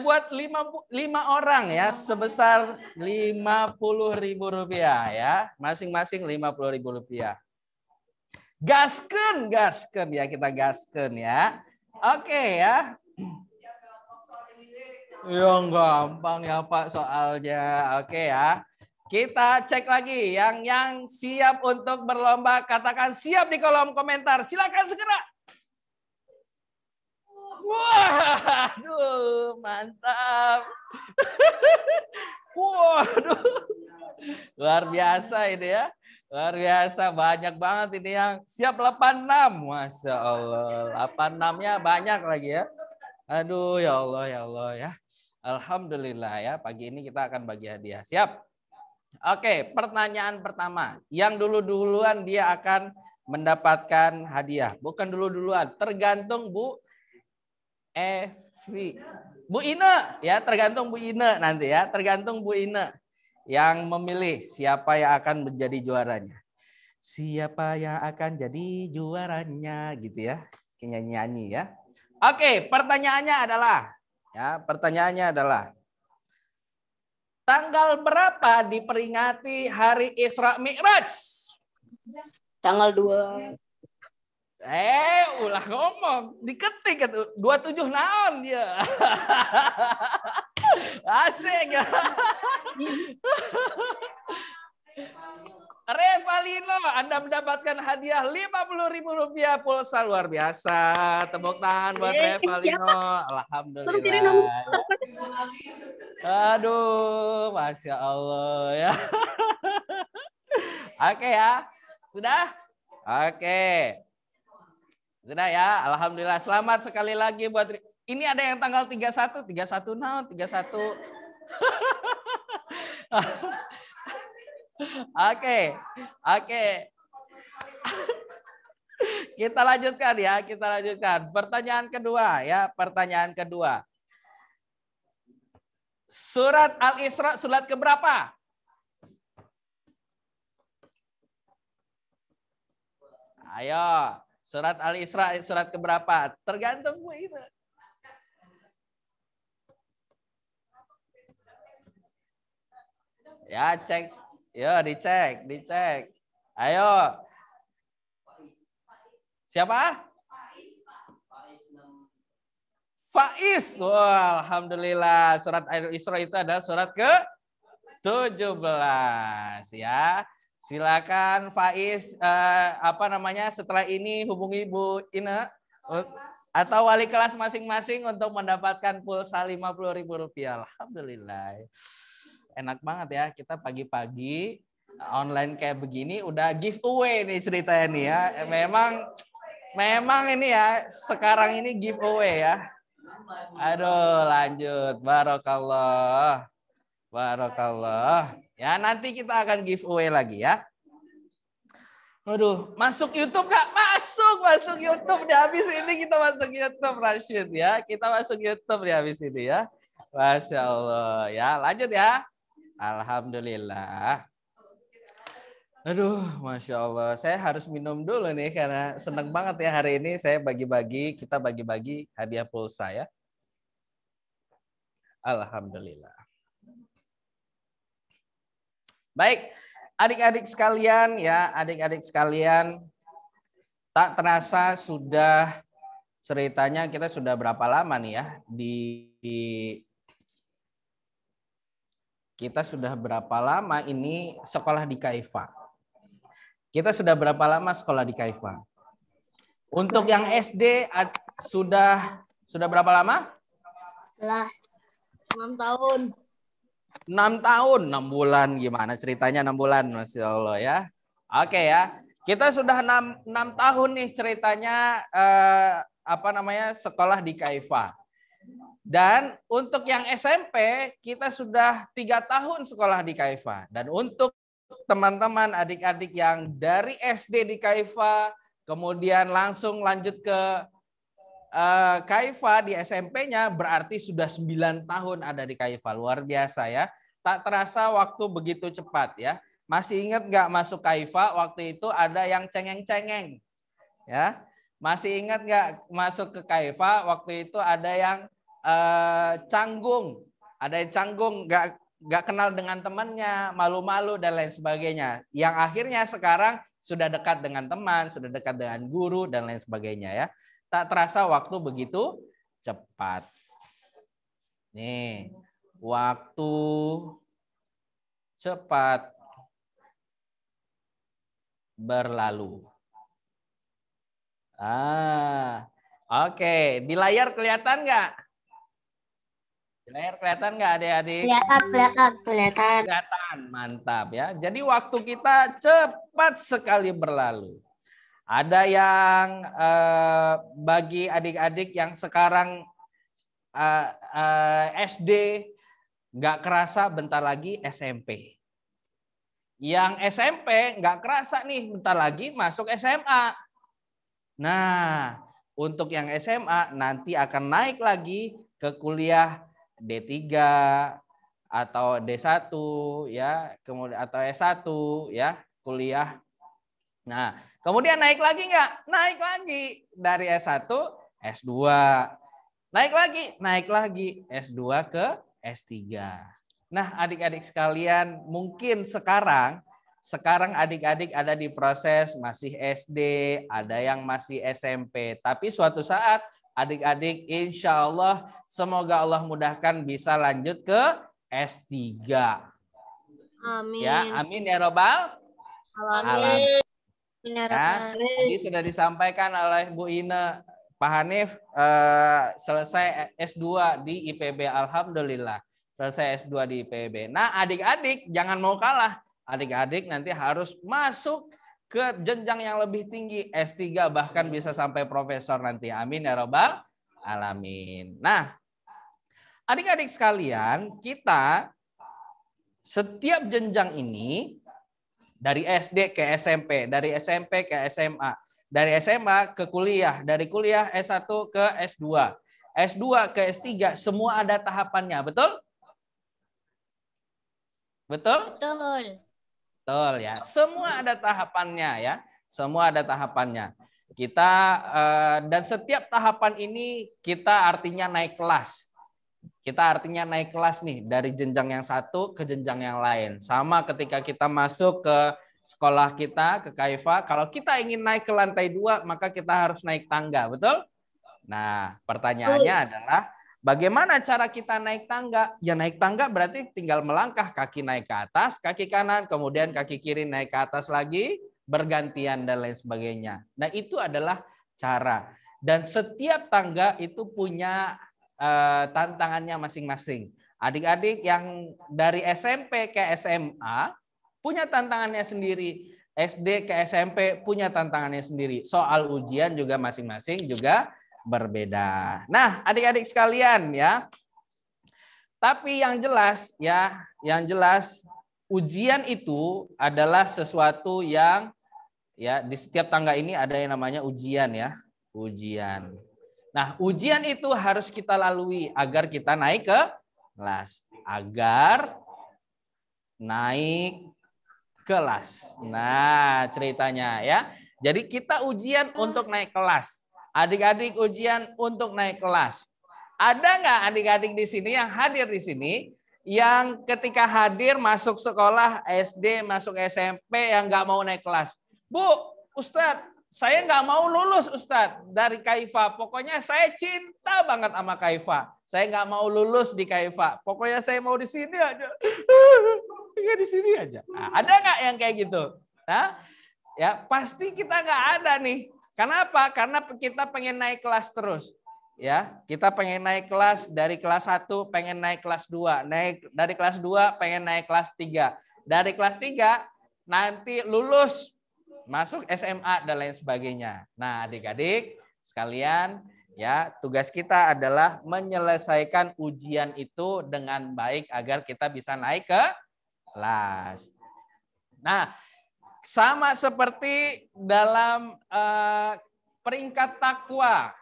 orang ya sebesar Rp50.000 ya, masing-masing Rp50.000. Gasken ya, kita gasken ya. Oke ya. Yang gampang ya Pak soalnya. Oke ya. Kita cek lagi yang siap untuk berlomba, katakan siap di kolom komentar. Silakan segera. Waduh, mantap. Waduh. Luar biasa ini ya. Luar biasa, banyak banget ini yang siap 86. Masya Allah, 86-nya banyak lagi ya. Aduh, ya Allah ya. Alhamdulillah ya, pagi ini kita akan bagi hadiah. Siap? Oke, pertanyaan pertama. Yang duluan dia akan mendapatkan hadiah. Bukan duluan, tergantung Bu Evi. Bu Ina, ya tergantung Bu Ina nanti ya. Tergantung Bu Ina yang memilih siapa yang akan menjadi juaranya. Siapa yang akan jadi juaranya gitu ya. Nyanyi ya. Oke, pertanyaannya adalah tanggal berapa diperingati Hari Isra Mi'raj? Tanggal 2. Ulah ngomong, diketik 27 naon dia. Asik ya. Revalino, Anda mendapatkan hadiah Rp50.000 pulsa, luar biasa. Tepuk tangan buat Revalino. Alhamdulillah. Aduh, Masya Allah ya. Oke ya. Sudah? Oke. Sudah ya. Alhamdulillah. Selamat sekali lagi buat ini ada yang tanggal 31 naon 31. Oke. Kita lanjutkan ya, Pertanyaan kedua. Surat Al-Isra surat keberapa? Ayo, surat Al-Isra surat keberapa? Tergantung Bu itu. Ya, cek. Yo, dicek. Ayo. Siapa? Faiz. Wah, alhamdulillah. Surat Al-Isra itu adalah surat ke-17 ya. Silakan Faiz setelah ini hubungi Bu Ina atau wali kelas masing-masing untuk mendapatkan pulsa Rp50.000. Alhamdulillah. Enak banget ya, kita pagi-pagi online kayak begini udah giveaway nih ceritanya nih ya. Memang ini ya, sekarang ini giveaway ya. Aduh, lanjut. Barakallah. Barakallah. Ya, nanti kita akan giveaway lagi ya. Aduh, masuk YouTube Kak? Masuk YouTube. Di habis ini kita masuk YouTube, Rashid ya. Kita masuk YouTube di habis ini ya. Masya Allah. Ya, lanjut ya. Alhamdulillah. Aduh, Masya Allah. Saya harus minum dulu nih karena seneng banget ya hari ini saya kita bagi-bagi hadiah pulsa ya. Alhamdulillah. Baik, adik-adik sekalian ya, adik-adik sekalian, tak terasa sudah ceritanya kita sudah berapa lama nih ya kita sudah berapa lama ini sekolah di Kaifa. Kita sudah berapa lama sekolah di Kaifa? Untuk yang SD sudah berapa lama? Lah, 6 tahun. 6 tahun, 6 bulan gimana ceritanya 6 bulan, Masya Allah ya. Oke ya, kita sudah 6 tahun nih ceritanya sekolah di Kaifa. Dan untuk yang SMP kita sudah 3 tahun sekolah di Kaifa. Dan untuk teman-teman adik-adik yang dari SD di Kaifa, kemudian langsung lanjut ke Kaifa di SMP-nya, berarti sudah 9 tahun ada di Kaifa. Luar biasa ya. Tak terasa waktu begitu cepat ya. Masih ingat nggak masuk Kaifa waktu itu ada yang cengeng-cengeng? Ya. Masih ingat nggak masuk ke Kaifa waktu itu ada yang canggung? Ada yang canggung, nggak kenal dengan temannya, malu-malu dan lain sebagainya. Yang akhirnya sekarang sudah dekat dengan teman, sudah dekat dengan guru dan lain sebagainya ya. Tak terasa waktu begitu cepat. Nih, waktu cepat berlalu. Oke. Di layar kelihatan nggak? Di layar kelihatan nggak adik-adik? Kelihatan. Kelihatan, mantap ya. Jadi waktu kita cepat sekali berlalu. Ada yang bagi adik-adik yang sekarang SD, nggak kerasa bentar lagi SMP. Yang SMP nggak kerasa nih bentar lagi masuk SMA. Nah, untuk yang SMA nanti akan naik lagi ke kuliah D3 atau D1 ya, kemudian atau S1 ya, kuliah. Nah, kemudian naik lagi nggak? Naik lagi dari S1, S2. Naik lagi S2 ke S3. Nah, adik-adik sekalian, mungkin sekarang adik-adik ada di proses masih SD, ada yang masih SMP. Tapi suatu saat adik-adik insya Allah semoga Allah mudahkan bisa lanjut ke S3. Amin. Ya, amin ya Robbal. Amin. Ya, tadi sudah disampaikan oleh Bu Ine, Pak Hanif selesai S2 di IPB, alhamdulillah selesai S2 di IPB. Nah, adik-adik jangan mau kalah, adik-adik nanti harus masuk ke jenjang yang lebih tinggi, S3 bahkan bisa sampai profesor nanti. Amin ya Rabbal alamin. Nah, adik-adik sekalian, kita setiap jenjang ini dari SD ke SMP, dari SMP ke SMA, dari SMA ke kuliah, dari kuliah S1 ke S2, S2 ke S3, semua ada tahapannya, betul? Betul? Betul. Betul ya, semua ada tahapannya ya, semua ada tahapannya. Kita dan setiap tahapan ini kita artinya naik kelas. Kita artinya naik kelas nih dari jenjang yang satu ke jenjang yang lain. Sama ketika kita masuk ke sekolah kita, ke Kaifa, kalau kita ingin naik ke lantai 2, maka kita harus naik tangga, betul? Nah, pertanyaannya adalah bagaimana cara kita naik tangga? Ya naik tangga berarti tinggal melangkah, kaki naik ke atas, kaki kanan, kemudian kaki kiri naik ke atas lagi, bergantian dan lain sebagainya. Nah, itu adalah cara. Dan setiap tangga itu punya tantangannya masing-masing. Adik-adik yang dari SMP ke SMA punya tantangannya sendiri. SD ke SMP punya tantangannya sendiri. Soal ujian juga masing-masing juga berbeda. Nah, adik-adik sekalian ya. Tapi yang jelas ya, yang jelas ujian itu adalah sesuatu yang ya di setiap tangga ini ada yang namanya ujian ya, ujian. Nah, ujian itu harus kita lalui agar kita naik ke kelas, agar naik kelas. Nah, ceritanya ya. Jadi kita ujian untuk naik kelas. Adik-adik ujian untuk naik kelas. Ada nggak adik-adik di sini yang hadir di sini yang ketika hadir masuk sekolah SD, masuk SMP yang nggak mau naik kelas? Bu, Ustadz, saya nggak mau lulus Ustadz dari Kaifa. Pokoknya saya cinta banget sama Kaifa. Saya nggak mau lulus di Kaifa. Pokoknya saya mau di sini aja. Ya di sini aja. Nah, ada nggak yang kayak gitu? Nah, ya pasti kita nggak ada nih. Kenapa? Karena kita pengen naik kelas terus. Ya, kita pengen naik kelas dari kelas 1 pengen naik kelas 2, dari kelas 2 pengen naik kelas 3. Dari kelas 3 nanti lulus masuk SMA dan lain sebagainya. Nah, adik-adik sekalian, ya, tugas kita adalah menyelesaikan ujian itu dengan baik agar kita bisa naik ke kelas. Nah, sama seperti dalam peringkat takwa.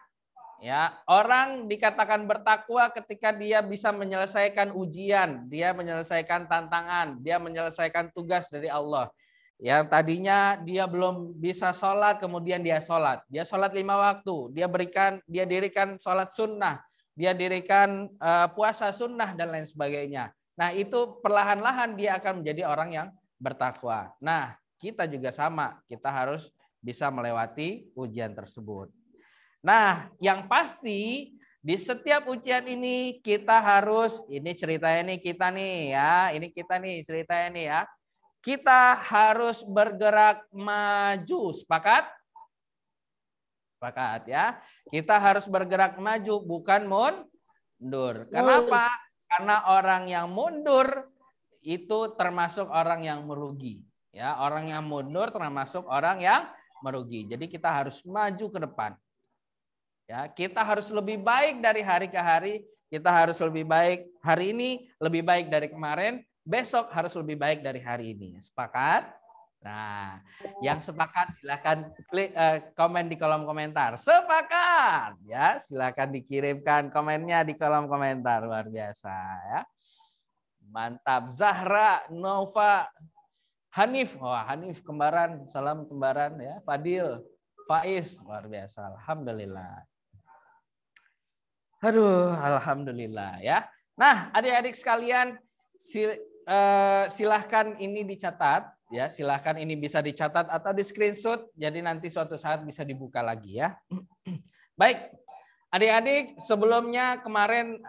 Ya, orang dikatakan bertakwa ketika dia bisa menyelesaikan ujian, dia menyelesaikan tantangan, dia menyelesaikan tugas dari Allah. Yang tadinya dia belum bisa sholat, kemudian dia sholat. Dia sholat 5 waktu, dia dirikan sholat sunnah, dia dirikan puasa sunnah dan lain sebagainya. Nah, itu perlahan-lahan dia akan menjadi orang yang bertakwa. Nah, kita juga sama, kita harus bisa melewati ujian tersebut. Nah, yang pasti di setiap ujian ini kita harus, ini ceritanya nih kita nih ya, ini kita nih ceritanya nih ya. Kita harus bergerak maju, sepakat? Sepakat ya. Kita harus bergerak maju, bukan mundur. Kenapa? Karena orang yang mundur itu termasuk orang yang merugi. Ya, orang yang mundur termasuk orang yang merugi. Jadi kita harus maju ke depan. Ya, kita harus lebih baik dari hari ke hari. Kita harus lebih baik hari ini, lebih baik dari kemarin. Besok harus lebih baik dari hari ini. Sepakat? Nah, yang sepakat silakan klik komen di kolom komentar. Sepakat, ya, silakan dikirimkan komennya di kolom komentar. Luar biasa, ya. Mantap. Zahra, Nova, Hanif. Wah, Hanif kembaran. Salam kembaran ya. Fadil, Faiz, luar biasa. Alhamdulillah. Aduh, alhamdulillah ya. Nah, adik-adik sekalian, silahkan ini dicatat ya. Silahkan ini bisa dicatat atau di screenshot. Jadi nanti suatu saat bisa dibuka lagi ya. Baik, adik-adik, sebelumnya kemarin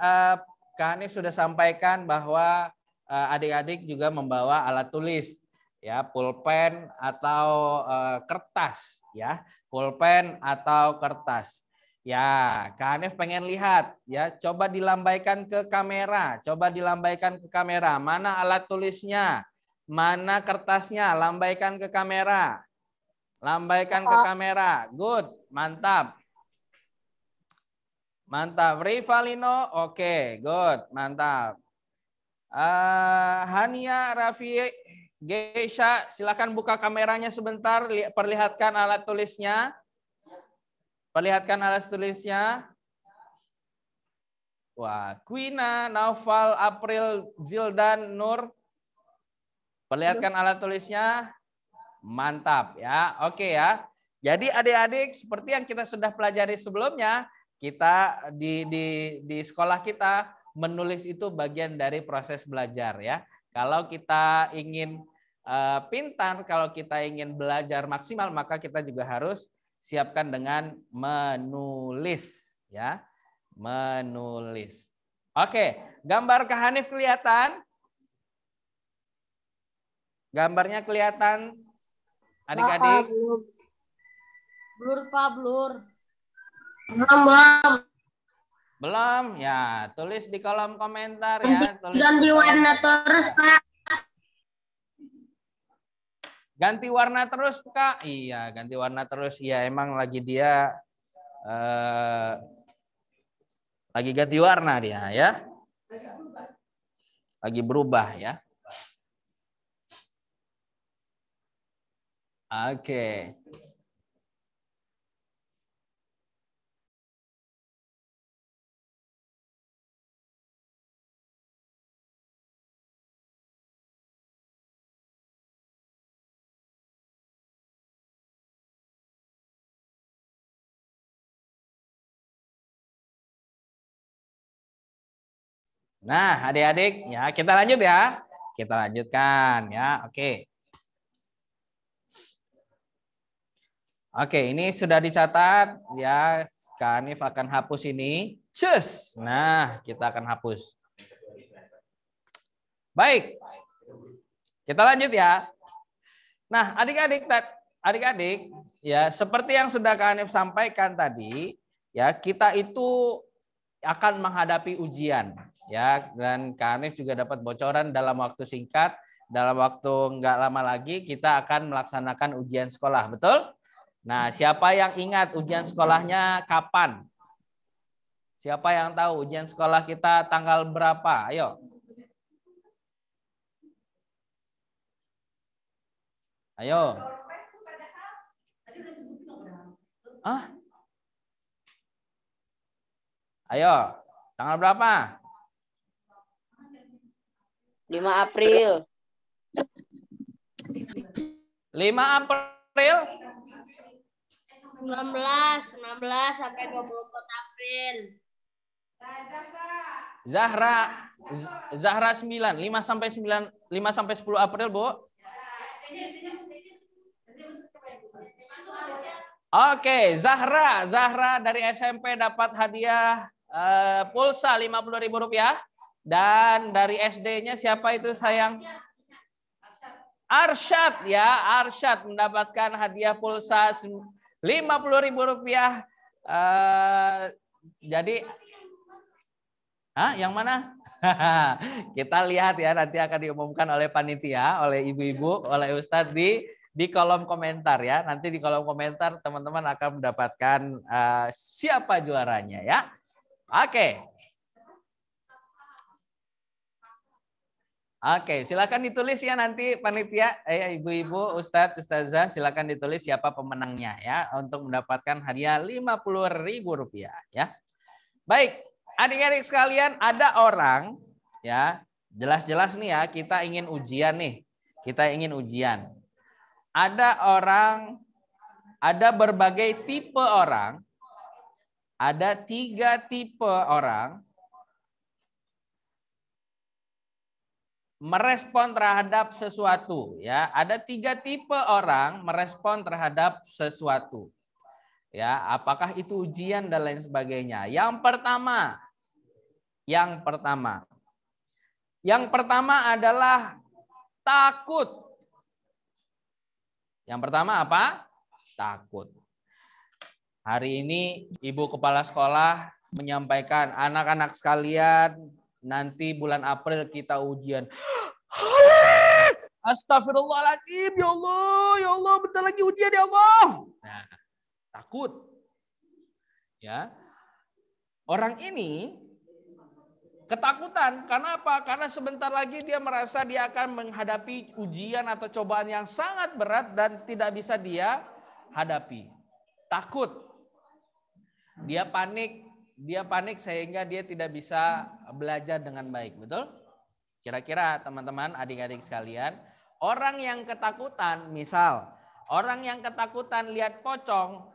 Kak Hanif sudah sampaikan bahwa adik-adik juga membawa alat tulis ya, pulpen atau kertas ya, pulpen atau kertas. Ya, Kak Hanif pengen lihat ya, coba dilambaikan ke kamera, Mana alat tulisnya? Mana kertasnya? Lambaikan ke kamera. Good, mantap. Mantap. Rivalino, oke, good, mantap. Hania, Raffi, Geisha, silakan buka kameranya sebentar, perlihatkan alat tulisnya. Wah, Quina, Naufal, April, Zildan, Nur. Perlihatkan alat tulisnya. Mantap ya. Oke ya. Jadi adik-adik seperti yang kita sudah pelajari sebelumnya, kita di sekolah kita menulis itu bagian dari proses belajar ya. Kalau kita ingin pintar, kalau kita ingin belajar maksimal, maka kita juga harus siapkan dengan menulis ya, menulis. Oke, gambar Kak Hanif kelihatan? Gambarnya kelihatan adik-adik? Blur, Pak, blur. Belum? Ya, tulis di kolom komentar ya. Ganti warna terus, Pak. Ganti warna terus, Kak? Iya, ganti warna terus. Iya, emang lagi dia lagi ganti warna dia ya. Lagi berubah ya. Oke. Nah, adik-adik, ya kita lanjut ya. Kita lanjutkan ya. Oke. Oke, ini sudah dicatat ya. Kak Hanif akan hapus ini. Cus. Nah, kita akan hapus. Baik. Kita lanjut ya. Nah, adik-adik ya, seperti yang sudah Kak Hanif sampaikan tadi, ya, kita itu akan menghadapi ujian. Ya, dan Kak Hanif juga dapat bocoran dalam waktu singkat, dalam waktu nggak lama lagi kita akan melaksanakan ujian sekolah, betul? Nah, siapa yang ingat ujian sekolahnya kapan? Siapa yang tahu ujian sekolah kita tanggal berapa? Ayo. Ayo. Ayo, tanggal berapa? 5 April. 5 April? 16 sampai 24 April. Zahra 9, 5 sampai 10 April, Bu. Oke, Zahra dari SMP dapat hadiah pulsa Rp50.000. Dan dari SD-nya siapa itu sayang? Arsyad ya, Arsyad mendapatkan hadiah pulsa Rp50.000. Jadi, yang mana? Kita lihat ya, nanti akan diumumkan oleh panitia, oleh ibu-ibu, oleh Ustadz di kolom komentar ya. Nanti di kolom komentar teman-teman akan mendapatkan siapa juaranya ya. Oke. Oke, silakan ditulis ya nanti panitia, ibu-ibu, Ustadz, Ustazah, silakan ditulis siapa pemenangnya ya untuk mendapatkan hadiah Rp50.000 ya. Baik, adik-adik sekalian, ada orang ya, jelas-jelas nih ya, kita ingin ujian nih. Kita ingin ujian. Ada orang, ada berbagai tipe orang. Ada 3 tipe orang merespon terhadap sesuatu ya. Ada 3 tipe orang merespon terhadap sesuatu. Ya, apakah itu ujian dan lain sebagainya. Yang pertama adalah takut. Yang pertama apa? Takut. Hari ini Ibu Kepala Sekolah menyampaikan, anak-anak sekalian, nanti bulan April kita ujian. Astagfirullahaladzim, ya Allah, bentar lagi ujian ya Allah. Nah, takut. Ya. Orang ini ketakutan. Karena apa? Karena sebentar lagi dia merasa dia akan menghadapi ujian atau cobaan yang sangat berat dan tidak bisa dia hadapi. Takut. Dia panik sehingga dia tidak bisa belajar dengan baik, betul? Kira-kira teman-teman, adik-adik sekalian, orang yang ketakutan, misal orang yang ketakutan lihat pocong,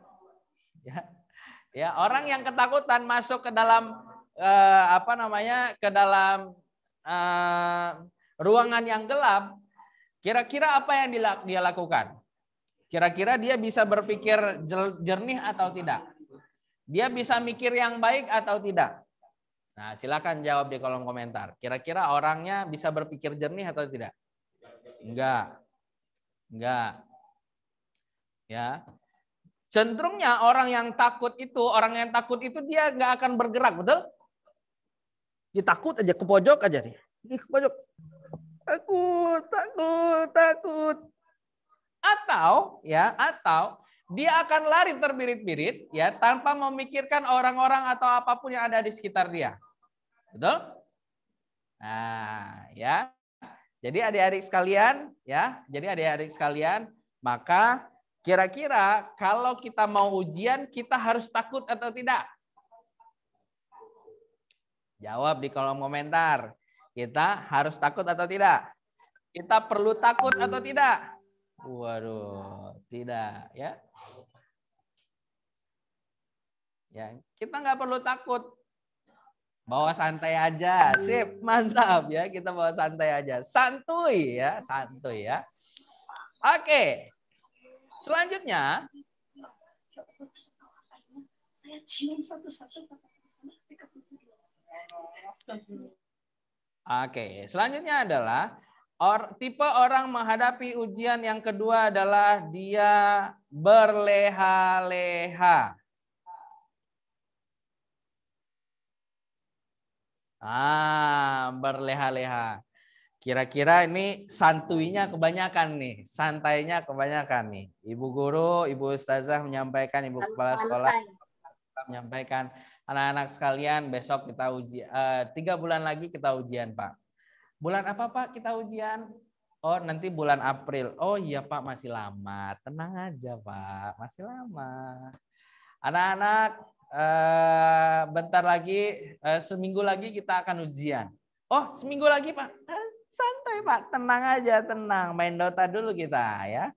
ya orang yang ketakutan masuk ke dalam ke dalam ruangan yang gelap, kira-kira apa yang dia lakukan? Kira-kira dia bisa berpikir jernih atau tidak? Dia bisa mikir yang baik atau tidak? Nah, silakan jawab di kolom komentar. Kira-kira orangnya bisa berpikir jernih atau tidak? Enggak. Ya. Cenderungnya orang yang takut itu dia nggak akan bergerak, betul? Dia takut aja, ke pojok aja dia. Ke pojok. Takut. Atau dia akan lari terbirit-birit ya tanpa memikirkan orang-orang atau apapun yang ada di sekitar dia. Betul? Nah, ya. Jadi adik-adik sekalian, ya. Jadi adik-adik sekalian, maka kira-kira kalau kita mau ujian, kita harus takut atau tidak? Jawab di kolom komentar. Kita harus takut atau tidak? Kita perlu takut atau tidak? Waduh, tidak, ya. Ya, kita nggak perlu takut. Bawa santai aja, sip, mantap ya. Kita bawa santai aja, santuy ya, santuy ya. Oke, selanjutnya. Oke, selanjutnya adalah tipe orang menghadapi ujian yang kedua adalah dia berleha-leha. Berleha-leha. Kira-kira ini santuinya kebanyakan nih, santainya kebanyakan nih. Ibu guru, ibu ustazah menyampaikan, ibu kepala sekolah menyampaikan, anak-anak sekalian besok kita ujian, 3 bulan lagi kita ujian Pak. Bulan apa Pak kita ujian? Oh nanti bulan April. Oh iya Pak masih lama, tenang aja Pak, masih lama. Anak-anak bentar lagi, seminggu lagi kita akan ujian. Oh seminggu lagi Pak, santai Pak, tenang aja, tenang. Main Dota dulu kita ya.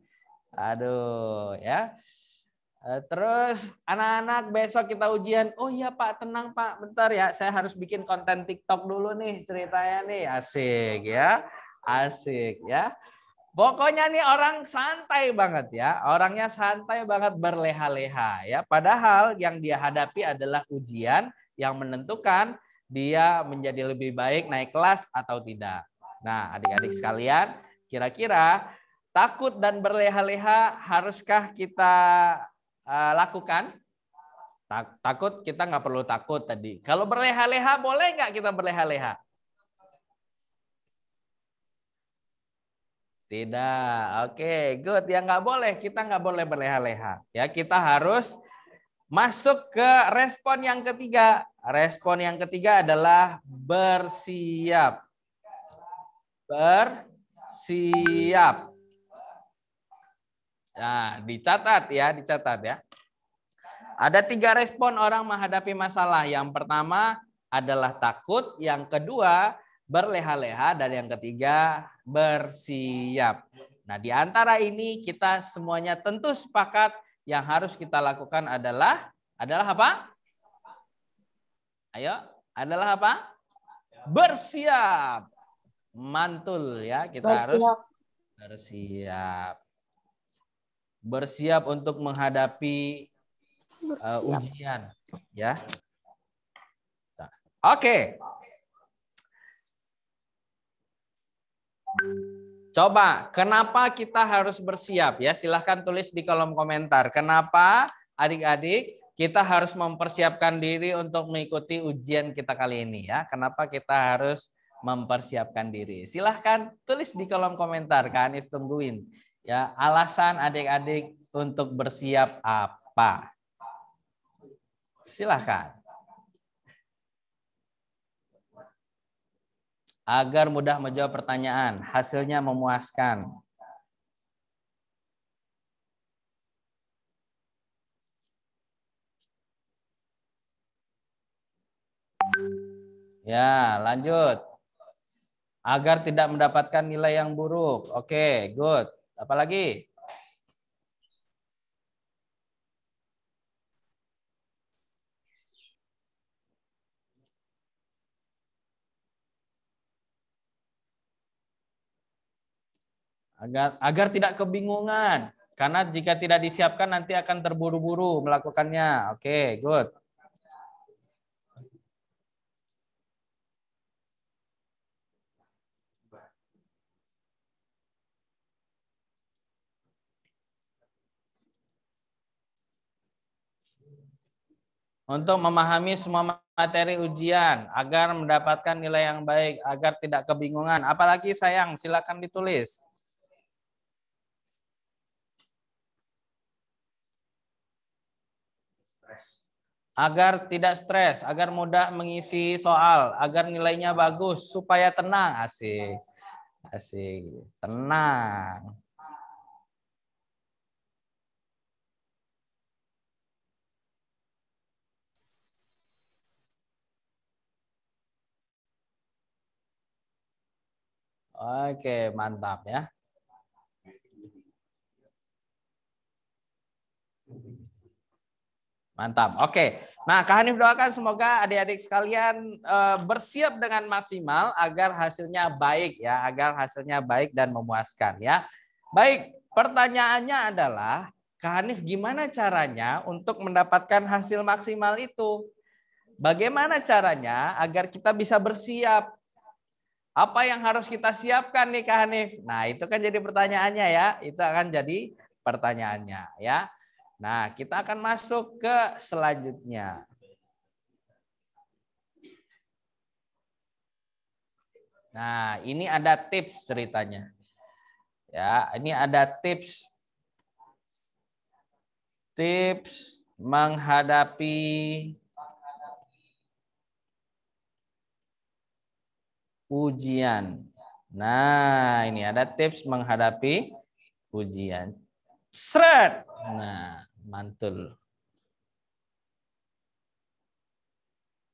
Aduh ya. Terus anak-anak besok kita ujian. Oh iya Pak, tenang Pak, bentar ya. Saya harus bikin konten TikTok dulu nih ceritanya nih. Asik ya, asik ya. Pokoknya nih orang santai banget ya. Orangnya santai banget, berleha-leha ya. Padahal yang dia hadapi adalah ujian yang menentukan dia menjadi lebih baik naik kelas atau tidak. Nah, adik-adik sekalian, kira-kira takut dan berleha-leha haruskah kita lakukan? Takut kita nggak perlu takut tadi. Kalau berleha-leha boleh nggak kita berleha-leha? Tidak. Oke, good. Ya nggak boleh. Kita nggak boleh berleha-leha. Ya, kita harus masuk ke respon yang ketiga. Respon yang ketiga adalah bersiap. Bersiap. Nah, dicatat ya, dicatat ya. Ada 3 respon orang menghadapi masalah. Yang pertama adalah takut, yang kedua berleha-leha, dan yang ketiga bersiap. Nah, di antara ini kita semuanya tentu sepakat yang harus kita lakukan adalah apa? Ayo, adalah apa? Bersiap. Mantul ya, kita harus bersiap. Bersiap untuk menghadapi ujian ya. Oke. Coba, kenapa kita harus bersiap ya? Silahkan tulis di kolom komentar. Kenapa adik-adik kita harus mempersiapkan diri untuk mengikuti ujian kita kali ini ya? Kenapa kita harus mempersiapkan diri? Silahkan tulis di kolom komentar, Kak Hanif tungguin. Ya, alasan adik-adik untuk bersiap apa? Silahkan. Agar mudah menjawab pertanyaan, hasilnya memuaskan. Ya, lanjut. Agar tidak mendapatkan nilai yang buruk. Oke, good. Apalagi? Agar tidak kebingungan. Karena jika tidak disiapkan nanti akan terburu-buru melakukannya. Oke, good. Untuk memahami semua materi ujian agar mendapatkan nilai yang baik, agar tidak kebingungan. Apalagi sayang, silakan ditulis. Agar tidak stres, agar mudah mengisi soal, agar nilainya bagus, supaya tenang. Asik. Asik. Tenang. Oke, mantap ya. Mantap. Oke. Nah, Kak Hanif doakan semoga adik-adik sekalian bersiap dengan maksimal agar hasilnya baik ya, agar hasilnya baik dan memuaskan ya. Baik, pertanyaannya adalah Kak Hanif gimana caranya untuk mendapatkan hasil maksimal itu? Bagaimana caranya agar kita bisa bersiap? Apa yang harus kita siapkan nih Kak Hanif? Nah, itu kan jadi pertanyaannya ya. Itu akan jadi pertanyaannya ya. Nah, kita akan masuk ke selanjutnya. Nah, ini ada tips ceritanya. Ya, ini ada tips menghadapi ujian. Nah, ini ada tips menghadapi ujian. Seret. Nah, mantul.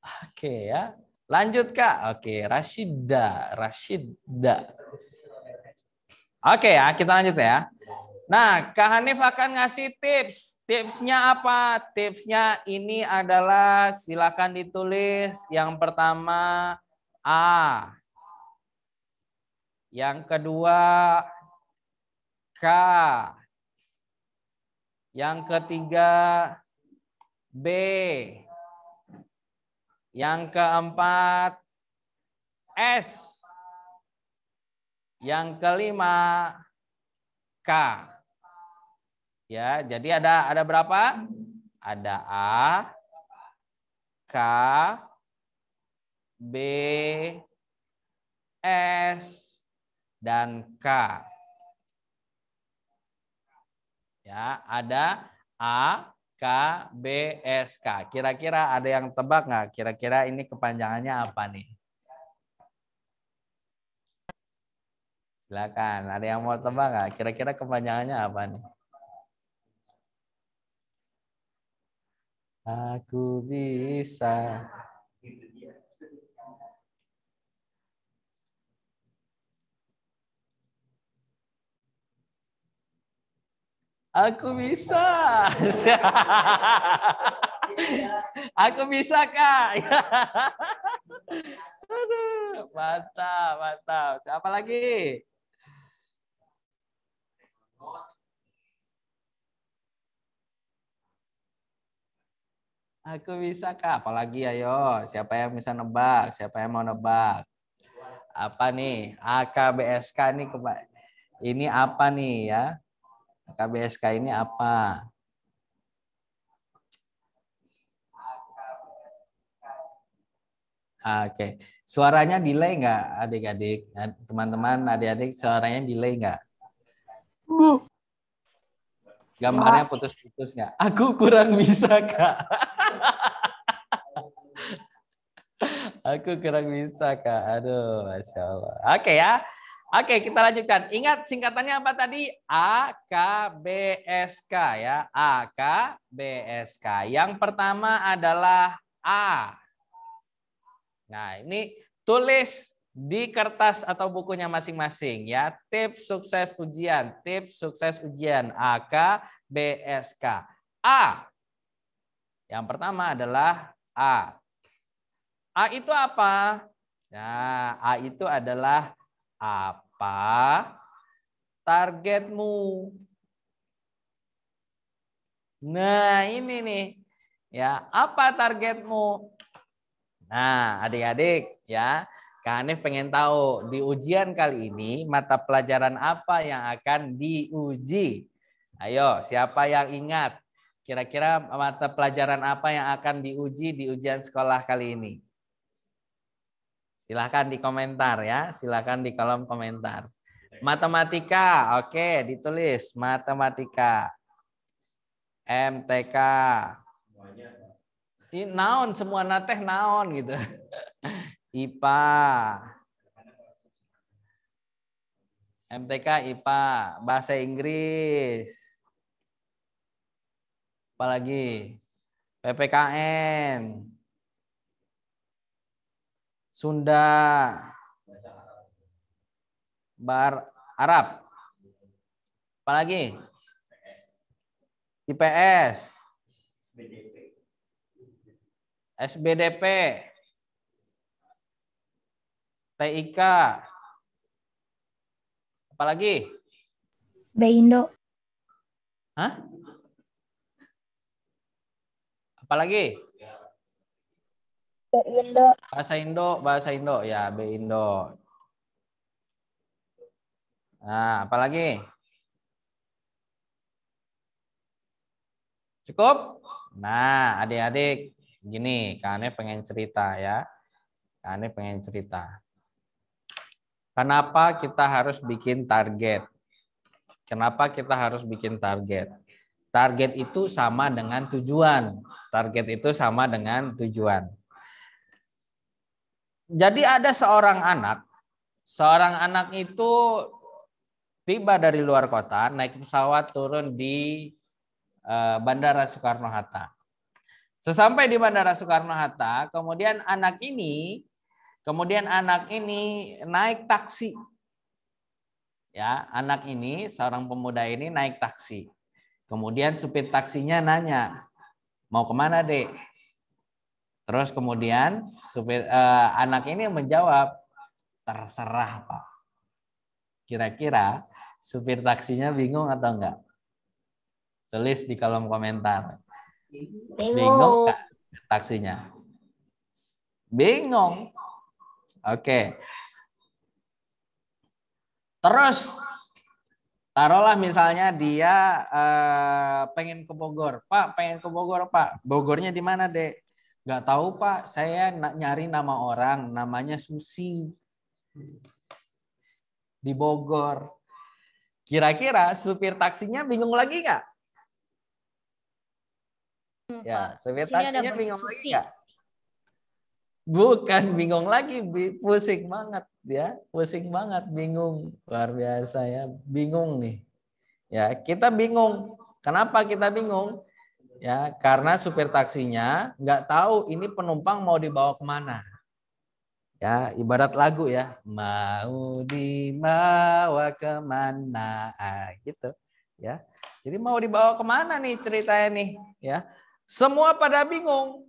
Oke ya. Lanjut Kak. Oke, Rashida. Oke ya, kita lanjut ya. Nah, Kak Hanif akan ngasih tips. Tipsnya apa? Tipsnya ini adalah silakan ditulis. Yang pertama A. Yang kedua K. Yang ketiga B. Yang keempat S. Yang kelima K. Ya, jadi ada berapa? Ada A, K, B, S, dan K. Ya, ada A, K, B, S, K. Kira-kira ada yang tebak nggak? Kira-kira ini kepanjangannya apa nih? Silakan. Ada yang mau tebak nggak? Kira-kira kepanjangannya apa nih? Aku bisa. Aku bisa. Aku bisa, Kak. Aduh, mantap. Siapa lagi? Aku bisa Kak, apalagi ayo, siapa yang bisa nebak, siapa yang mau nebak? Apa nih? AKBSK nih ini apa nih ya? AKBSK ini apa? Oke, suaranya delay nggak adik-adik? Teman-teman, adik-adik suaranya delay nggak? Gambarnya putus-putus nggak? Aku kurang bisa Kak. Aku kurang bisa Kak. Aduh, Masya Allah. Oke ya. Oke, kita lanjutkan. Ingat singkatannya apa tadi? AKBSK ya. AKBSK. Yang pertama adalah A. Nah, ini tulis di kertas atau bukunya masing-masing ya. Tips sukses ujian. Tips sukses ujian. AKBSK. A. Yang pertama adalah A. A itu apa? Nah, A itu adalah apa targetmu? Nah, ini nih. Ya, apa targetmu? Nah, adik-adik ya, Kak Hanif pengen tahu di ujian kali ini mata pelajaran apa yang akan diuji? Ayo, siapa yang ingat? Kira-kira mata pelajaran apa yang akan diuji di ujian sekolah kali ini? Silahkan di komentar ya, silahkan di kolom komentar. Matematika, oke, ditulis matematika. MTK. Naon semua nateh naon gitu. IPA. MTK IPA, bahasa Inggris. Apalagi PPKN. Sunda. Arab. Apalagi? IPS. SBDP. TIK. Apalagi? Indo. Hah? Apalagi? Indo. Bahasa Indo ya, Indo. Nah, apalagi? Cukup? Nah, adik-adik, gini, Kak pengen cerita ya. Kak pengen cerita. Kenapa kita harus bikin target? Kenapa kita harus bikin target? Target itu sama dengan tujuan. Target itu sama dengan tujuan. Jadi ada seorang anak itu tiba dari luar kota, naik pesawat turun di Bandara Soekarno-Hatta. Sesampai di Bandara Soekarno-Hatta, kemudian anak ini naik taksi. Ya, anak ini, seorang pemuda ini naik taksi. Kemudian supir taksinya nanya, mau kemana, Dek? Terus kemudian anak ini menjawab, terserah, Pak. Kira-kira supir taksinya bingung atau enggak? Tulis di kolom komentar. Bingung enggak taksinya? Bingung. Oke. Terus taruhlah misalnya dia pengen ke Bogor. Pak, pengen ke Bogor, Pak. Bogornya di mana, Dek? Nggak tahu, Pak. Saya nyari nama orang, namanya Susi. Di Bogor. Kira-kira supir taksinya bingung lagi nggak? Ya, supir taksinya bingung lagi nggak? Bukan bingung lagi, pusing banget ya, pusing banget, bingung, luar biasa ya, bingung nih. Ya, kita bingung. Kenapa kita bingung? Ya, karena supir taksinya nggak tahu ini penumpang mau dibawa kemana. Ya, ibarat lagu ya, mau dibawa kemana, gitu. Ya, jadi mau dibawa kemana nih ceritanya nih? Ya, semua pada bingung.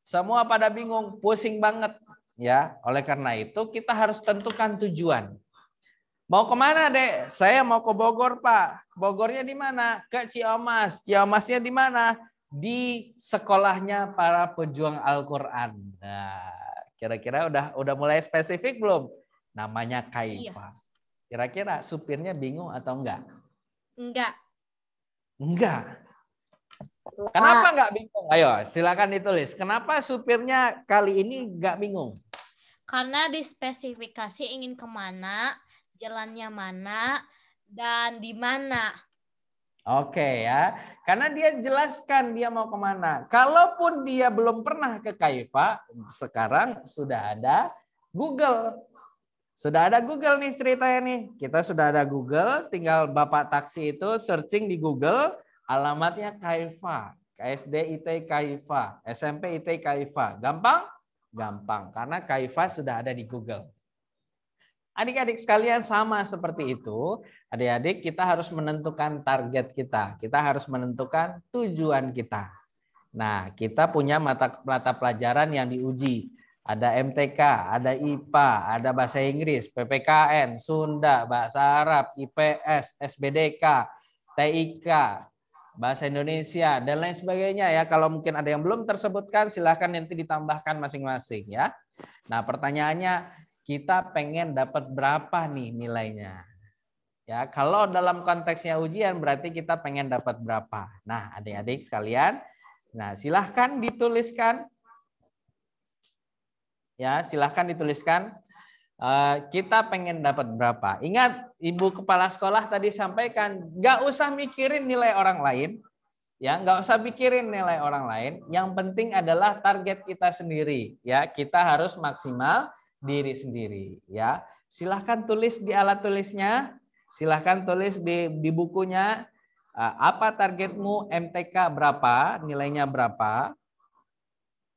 Semua pada bingung, pusing banget ya. Oleh karena itu kita harus tentukan tujuan. Mau kemana, Dek? Saya mau ke Bogor, Pak. Bogornya di mana? Ke Ciamas. Ciamasnya di mana? Di sekolahnya para pejuang Al-Qur'an. Nah, kira-kira udah mulai spesifik belum? Namanya Kaifa. Kira-kira supirnya bingung atau enggak? Enggak. Kenapa enggak bingung? Ayo, silakan ditulis. Kenapa supirnya kali ini enggak bingung? Karena dispesifikasi ingin kemana, jalannya mana, dan di mana. Oke ya, karena dia jelaskan dia mau kemana. Kalaupun dia belum pernah ke Kaifa, sekarang sudah ada Google. Sudah ada Google nih ceritanya nih. Kita sudah ada Google, tinggal Bapak taksi itu searching di Google, alamatnya Kaifa. KSD IT Kaifa, SMP IT Kaifa. Gampang? Gampang, karena Kaifa sudah ada di Google. Adik-adik sekalian sama seperti itu, adik-adik kita harus menentukan target kita. Kita harus menentukan tujuan kita. Nah, kita punya mata pelajaran yang diuji. Ada MTK, ada IPA, ada bahasa Inggris, PPKN, Sunda, bahasa Arab, IPS, SBDK, TIK, bahasa Indonesia, dan lain sebagainya ya. Kalau mungkin ada yang belum tersebutkan, silahkan nanti ditambahkan masing-masing ya. Nah, pertanyaannya, kita pengen dapat berapa nih nilainya? Ya, kalau dalam konteksnya ujian berarti kita pengen dapat berapa? Nah, adik-adik sekalian, nah silahkan dituliskan. Ya, silahkan dituliskan. Kita pengen dapat berapa? Ingat, Ibu Kepala Sekolah tadi sampaikan, nggak usah mikirin nilai orang lain. Ya, nggak usah pikirin nilai orang lain. Yang penting adalah target kita sendiri. Ya, kita harus maksimal diri sendiri. Ya, silahkan tulis di alat tulisnya. Silahkan tulis di bukunya. Apa targetmu? MTK berapa? Nilainya berapa?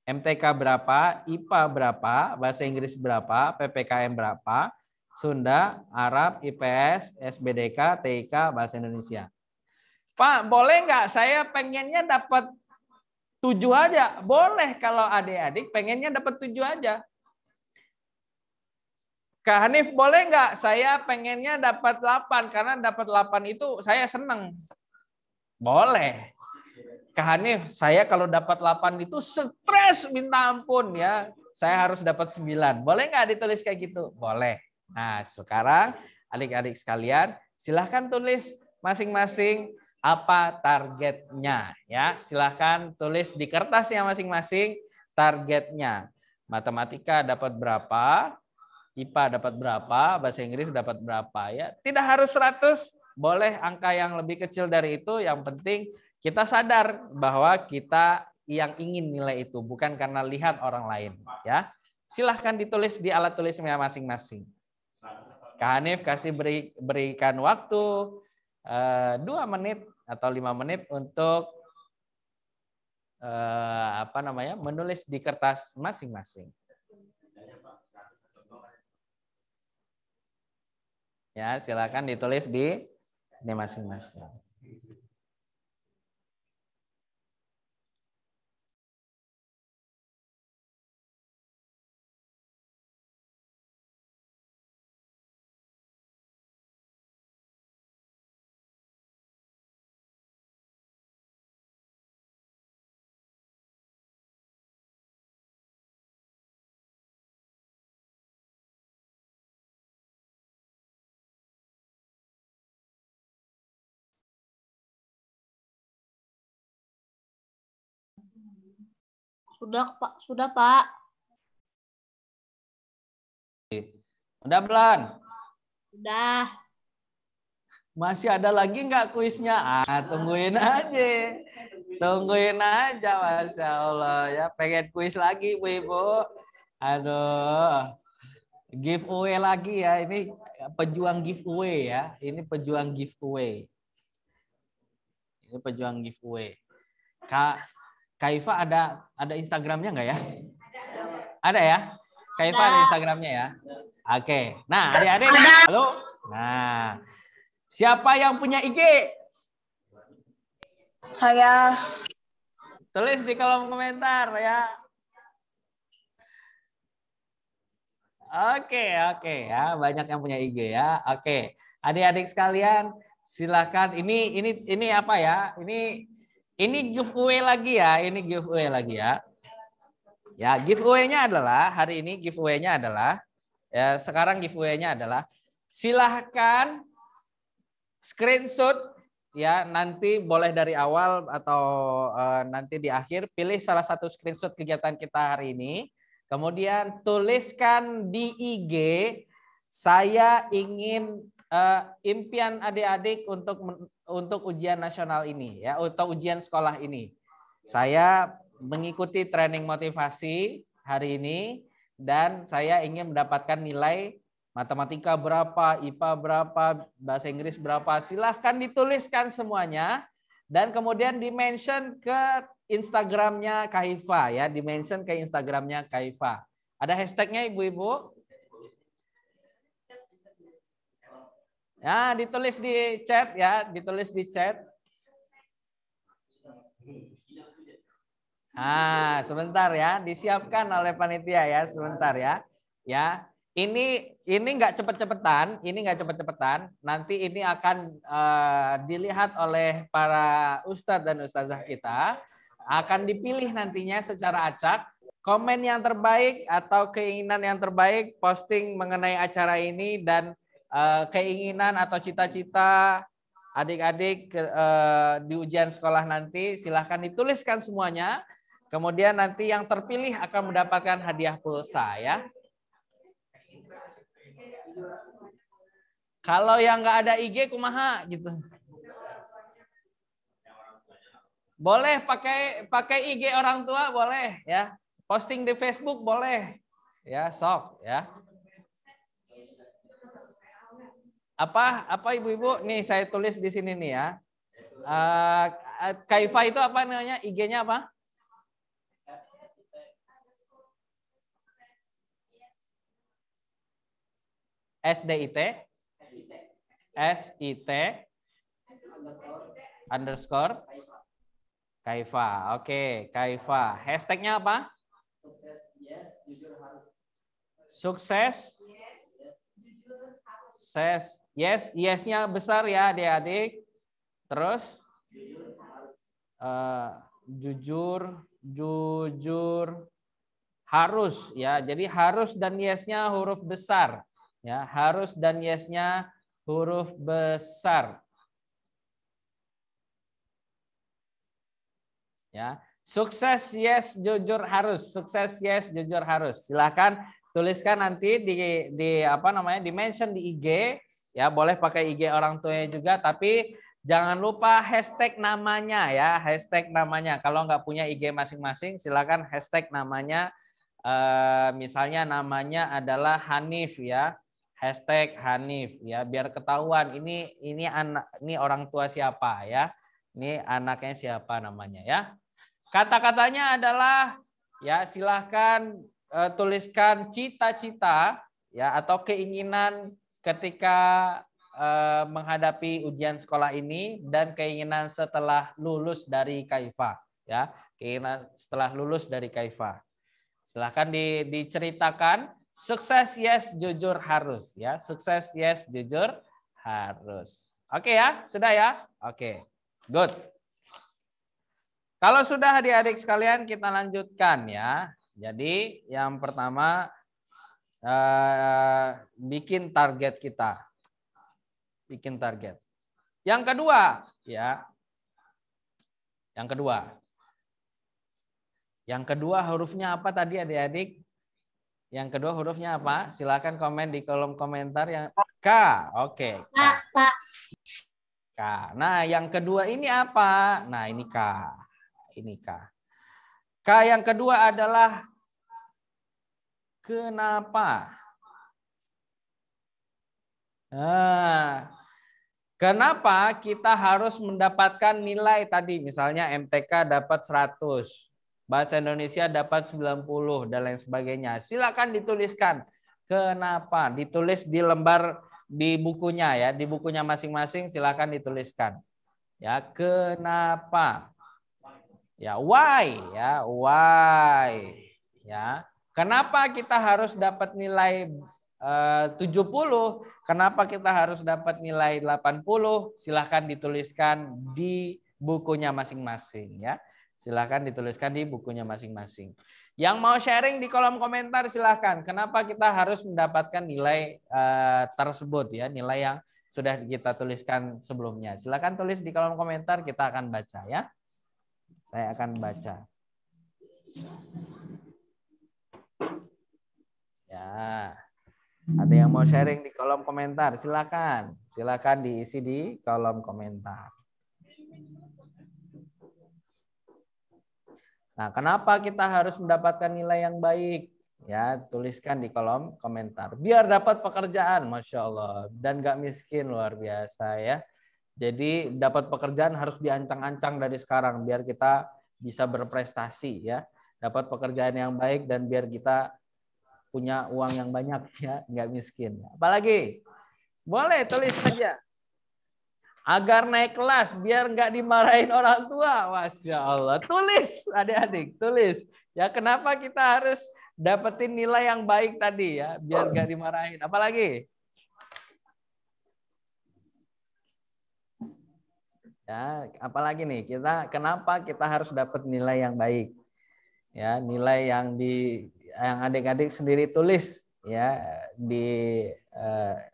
MTK berapa? IPA berapa? Bahasa Inggris berapa? PPKM berapa? Sunda, Arab, IPS, SBDK, TIK, Bahasa Indonesia. Pak, boleh nggak saya pengennya dapat 7 aja? Boleh kalau adik-adik pengennya dapat 7 aja. Kak Hanif, boleh nggak saya pengennya dapat 8 karena dapat 8 itu saya seneng. Boleh. Kak Hanif, saya kalau dapat 8 itu stres minta ampun ya. Saya harus dapat 9. Boleh nggak ditulis kayak gitu? Boleh. Nah, sekarang adik-adik sekalian, silahkan tulis masing-masing apa targetnya ya. Silahkan tulis di kertasnya masing-masing targetnya. Matematika dapat berapa? IPA dapat berapa? Bahasa Inggris dapat berapa ya? Tidak harus 100, boleh angka yang lebih kecil dari itu. Yang penting kita sadar bahwa kita yang ingin nilai itu, bukan karena lihat orang lain ya. Silahkan ditulis di alat tulisnya masing-masing. Kak Hanif kasih berikan waktu 2 menit atau 5 menit untuk menulis di kertas masing-masing. Ya, silakan ditulis di masing-masing. Sudah, Pak. Sudah, Pak. Udah belum? Sudah. Masih ada lagi nggak kuisnya? Tungguin aja. Tungguin aja, Masya Allah. Ya, pengen kuis lagi, Bu-Ibu. Aduh. Giveaway lagi ya. Ini pejuang giveaway ya. Ini pejuang giveaway. Ini pejuang giveaway. Kak Iva ada Instagramnya nggak ya? Ada ya? Kak Iva ada Instagramnya ya? Oke. Nah, adik-adik. Halo. Nah, siapa yang punya IG? Saya. Tulis di kolom komentar ya. Oke ya, banyak yang punya IG ya. Oke. Adik-adik sekalian, silakan. Ini apa ya? Ini giveaway lagi ya. Ini giveaway lagi ya. Ya, giveaway-nya adalah hari ini giveaway-nya adalah ya, sekarang giveaway-nya adalah silahkan screenshot ya, nanti boleh dari awal atau nanti di akhir, pilih salah satu screenshot kegiatan kita hari ini. Kemudian tuliskan di IG, saya ingin impian adik-adik untuk ujian nasional ini ya, untuk ujian sekolah ini. Saya mengikuti training motivasi hari ini dan saya ingin mendapatkan nilai matematika berapa, IPA berapa, bahasa Inggris berapa. Silahkan dituliskan semuanya dan kemudian di-mention ke Instagramnya Kak Iva ya, di-mention ke Instagramnya Kak Iva. Ada hashtagnya Ibu-Ibu? Ya, ditulis di chat ya, ditulis di chat. Nah, sebentar ya, disiapkan oleh panitia ya, sebentar ya. Ya, ini nggak cepet-cepetan, Nanti ini akan dilihat oleh para ustadz dan ustazah kita, akan dipilih nantinya secara acak. Komen yang terbaik atau keinginan yang terbaik, posting mengenai acara ini dan keinginan atau cita-cita adik-adik di ujian sekolah nanti, silahkan dituliskan semuanya. Kemudian nanti yang terpilih akan mendapatkan hadiah pulsa ya. Kalau yang nggak ada IG kumaha gitu. Boleh pakai IG orang tua boleh ya. Posting di Facebook boleh. Ya, sok ya. Apa ibu-ibu? Nih saya tulis di sini nih ya. Kaifa itu apa namanya? IG-nya apa? SDIT underscore Kaifa. Oke, Kaifa. Hashtagnya apa? Sukses. Yes, yes-nya besar ya adik-adik. Terus jujur harus ya. Jadi harus dan yes-nya huruf besar. Ya, harus dan yes-nya huruf besar. Ya, sukses yes, jujur harus. Sukses yes, jujur harus. Silahkan tuliskan nanti di apa namanya, di mention di IG ya, boleh pakai IG orang tuanya juga, tapi jangan lupa hashtag namanya ya, hashtag namanya. Kalau nggak punya IG masing-masing, silakan hashtag namanya. Misalnya namanya adalah Hanif ya, hashtag Hanif ya, biar ketahuan ini anak, ini orang tua siapa ya, ini anaknya siapa namanya ya. Kata-katanya adalah ya, silahkan tuliskan cita-cita ya atau keinginan ketika menghadapi ujian sekolah ini dan keinginan setelah lulus dari Kaifa ya, keinginan setelah lulus dari Kaifa. Silahkan diceritakan. Sukses yes, jujur harus ya. Sukses yes, jujur harus. Oke ya, sudah ya? Oke. Good. Kalau sudah adik-adik sekalian, kita lanjutkan ya. Jadi yang pertama bikin target kita. Bikin target. Yang kedua ya. Yang kedua hurufnya apa tadi adik-adik? Yang kedua hurufnya apa? Silakan komen di kolom komentar yang K. Oke. K. Nah, yang kedua ini apa? Nah, ini K. Ini K. K yang kedua adalah kenapa. Nah, kenapa kita harus mendapatkan nilai tadi? Misalnya MTK dapat 100. Bahasa Indonesia dapat 90 dan lain sebagainya. Silakan dituliskan kenapa. Ditulis di lembar di bukunya ya, di bukunya masing-masing silakan dituliskan. Ya, kenapa? Ya, why ya, why. Ya. Kenapa kita harus dapat nilai 70? Kenapa kita harus dapat nilai 80? Silakan dituliskan di bukunya masing-masing ya. Silahkan dituliskan di bukunya masing-masing. Yang mau sharing di kolom komentar silahkan. Kenapa kita harus mendapatkan nilai tersebut ya, nilai yang sudah kita tuliskan sebelumnya. Silahkan tulis di kolom komentar, kita akan baca ya. Saya akan baca. Ya, ada yang mau sharing di kolom komentar? Silahkan. Silahkan diisi di kolom komentar. Nah, kenapa kita harus mendapatkan nilai yang baik? Ya, tuliskan di kolom komentar. Biar dapat pekerjaan, Masya Allah. Dan gak miskin, luar biasa ya. Jadi dapat pekerjaan harus diancang-ancang dari sekarang. Biar kita bisa berprestasi ya. Dapat pekerjaan yang baik dan biar kita punya uang yang banyak ya. Gak miskin. Apalagi? Boleh, tulis saja. Agar naik kelas, biar nggak dimarahin orang tua. Masya Allah. Tulis, adik-adik, tulis. Ya, kenapa kita harus dapetin nilai yang baik tadi ya, biar nggak dimarahin. Apalagi? Ya, apalagi nih? Kenapa kita harus dapat nilai yang baik? Ya, nilai yang adik-adik sendiri tulis ya di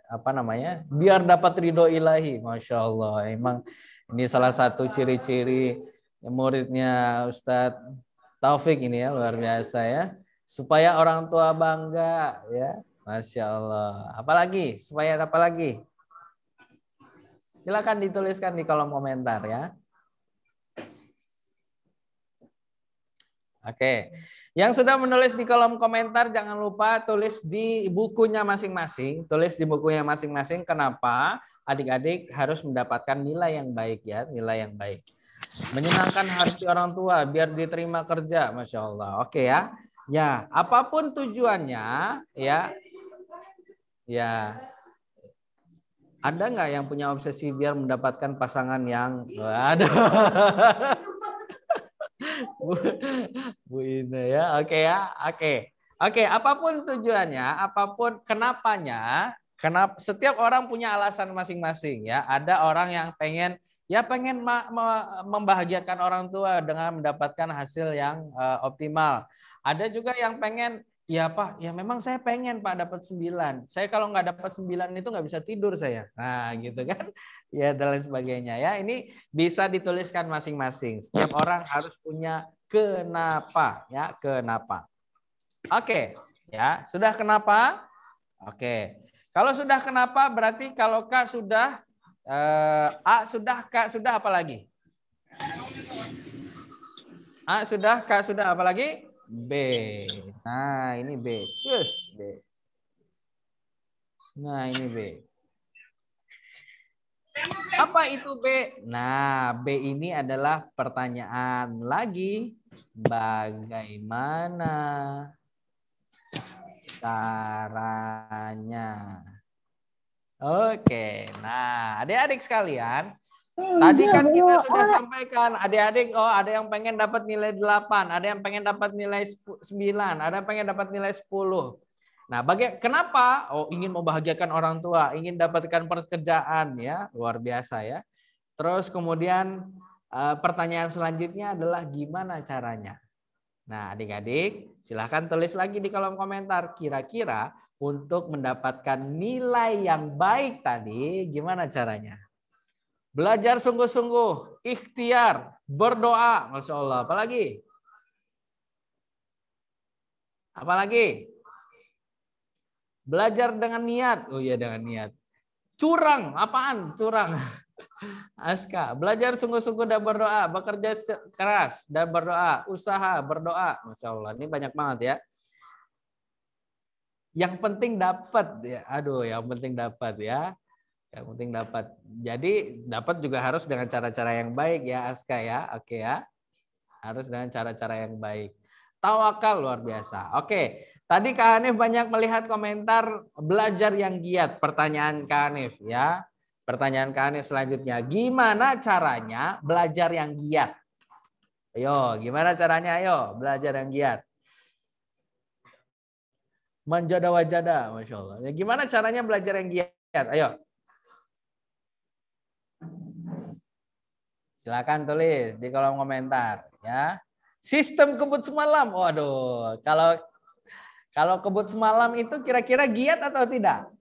apa namanya, biar dapat ridho ilahi. Masya Allah, emang ini salah satu ciri-ciri muridnya Ustadz Taufik ini ya, luar biasa ya, supaya orang tua bangga ya. Masya Allah. Apalagi? Supaya apa lagi? Silakan dituliskan di kolom komentar ya. Oke. Yang sudah menulis di kolom komentar jangan lupa tulis di bukunya masing-masing. Tulis di bukunya masing-masing kenapa adik-adik harus mendapatkan nilai yang baik ya, nilai yang baik. Menyenangkan hati orang tua biar diterima kerja, Masya Allah. Oke ya. Ya, apapun tujuannya ya. Ya. Ada nggak yang punya obsesi biar mendapatkan pasangan yang aduh. Bu Ina ya. Oke ya. Oke, apapun tujuannya, apapun kenapanya, kenapa setiap orang punya alasan masing-masing ya. Ada orang yang pengen membahagiakan orang tua dengan mendapatkan hasil yang optimal. Ada juga yang pengen ya Pak, ya memang saya pengen Pak dapat 9. Saya kalau nggak dapat 9 itu nggak bisa tidur saya. Nah gitu kan. Ya dan lain sebagainya ya. Ini bisa dituliskan masing-masing. Setiap orang harus punya kenapa ya, kenapa. Oke, ya sudah kenapa? Oke. Kalau sudah kenapa berarti kalau K sudah A sudah, K sudah apa lagi? A sudah, K sudah apa lagi? B. Nah, ini B. Cus, B. Nah, ini B. Apa itu B? Nah, B ini adalah pertanyaan lagi. Bagaimana caranya? Oke. Nah, adik-adik sekalian, tadi kan kita sudah sampaikan, adik-adik, oh ada yang pengen dapat nilai 8, ada yang pengen dapat nilai 9, ada yang pengen dapat nilai 10. Nah, kenapa? Oh, ingin membahagiakan orang tua, ingin dapatkan pekerjaan ya, luar biasa ya. Terus kemudian pertanyaan selanjutnya adalah gimana caranya? Nah, adik-adik, silahkan tulis lagi di kolom komentar kira-kira untuk mendapatkan nilai yang baik tadi gimana caranya? Belajar sungguh-sungguh, ikhtiar, berdoa, Masya Allah. Apalagi? Apalagi? Belajar dengan niat. Oh iya dengan niat. Curang, apaan? Curang. Aska, belajar sungguh-sungguh dan berdoa, bekerja keras dan berdoa, usaha, berdoa. Masya Allah, ini banyak banget ya. Yang penting dapat ya. Aduh, yang penting dapat ya. Yang penting dapat. Jadi dapat juga harus dengan cara-cara yang baik ya Aska ya. Oke ya. Harus dengan cara-cara yang baik. Tawakal luar biasa. Oke. Tadi Kak Hanif banyak melihat komentar belajar yang giat. Pertanyaan Kak Hanif ya. Pertanyaan Kak Hanif selanjutnya. Gimana caranya belajar yang giat? Ayo, gimana caranya? Ayo, belajar yang giat. Manjada-wajada, Masya Allah. Ya, gimana caranya belajar yang giat? Ayo. Silakan tulis di kolom komentar ya. Sistem kebut semalam. Waduh, kalau kebut semalam itu kira-kira giat atau tidak?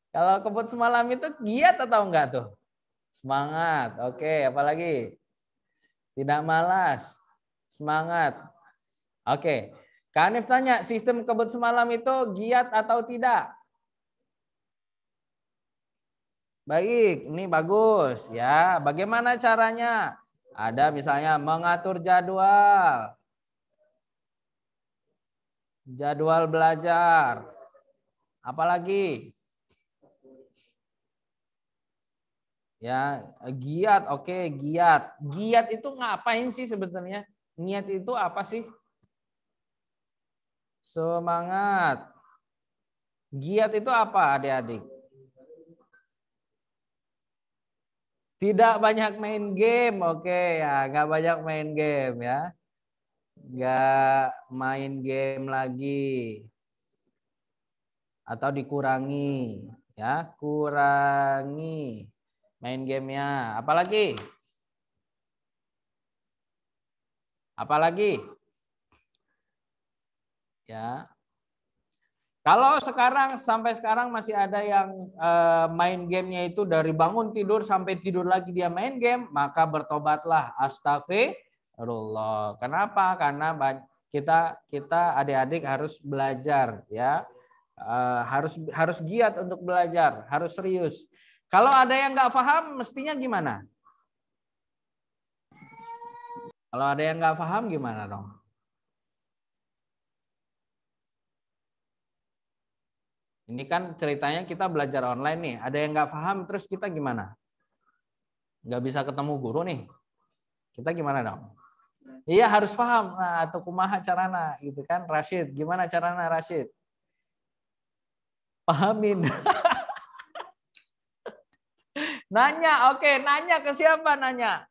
Kalau kebut semalam itu giat atau enggak tuh? Semangat. Oke, apalagi? Tidak malas. Semangat. Oke. Kak Hanif tanya, sistem kebut semalam itu giat atau tidak? Baik, ini bagus ya. Bagaimana caranya? Ada misalnya mengatur jadwal. Jadwal belajar. Apalagi? Ya, giat. Oke, giat. Giat itu ngapain sih sebetulnya? Niat itu apa sih? Semangat. Giat itu apa, adik-adik? Tidak banyak main game, oke ya, nggak banyak main game ya, nggak main game lagi, atau dikurangi, ya, kurangi main gamenya. Apalagi? Apalagi? Ya. Kalau sekarang sampai sekarang masih ada yang main gamenya itu dari bangun tidur sampai tidur lagi dia main game, maka bertobatlah, astagfirullah. Kenapa? Karena kita adik-adik harus belajar ya, harus giat untuk belajar, harus serius. Kalau ada yang nggak paham, mestinya gimana? Kalau ada yang nggak paham gimana dong? Ini kan ceritanya kita belajar online nih. Ada yang nggak paham terus kita gimana? Nggak bisa ketemu guru nih. Kita gimana dong? Iya harus paham. Nah, atau kumaha carana gitu kan? Rashid, gimana carana Rashid? Pahamin. Nanya, oke. Nanya ke siapa nanya?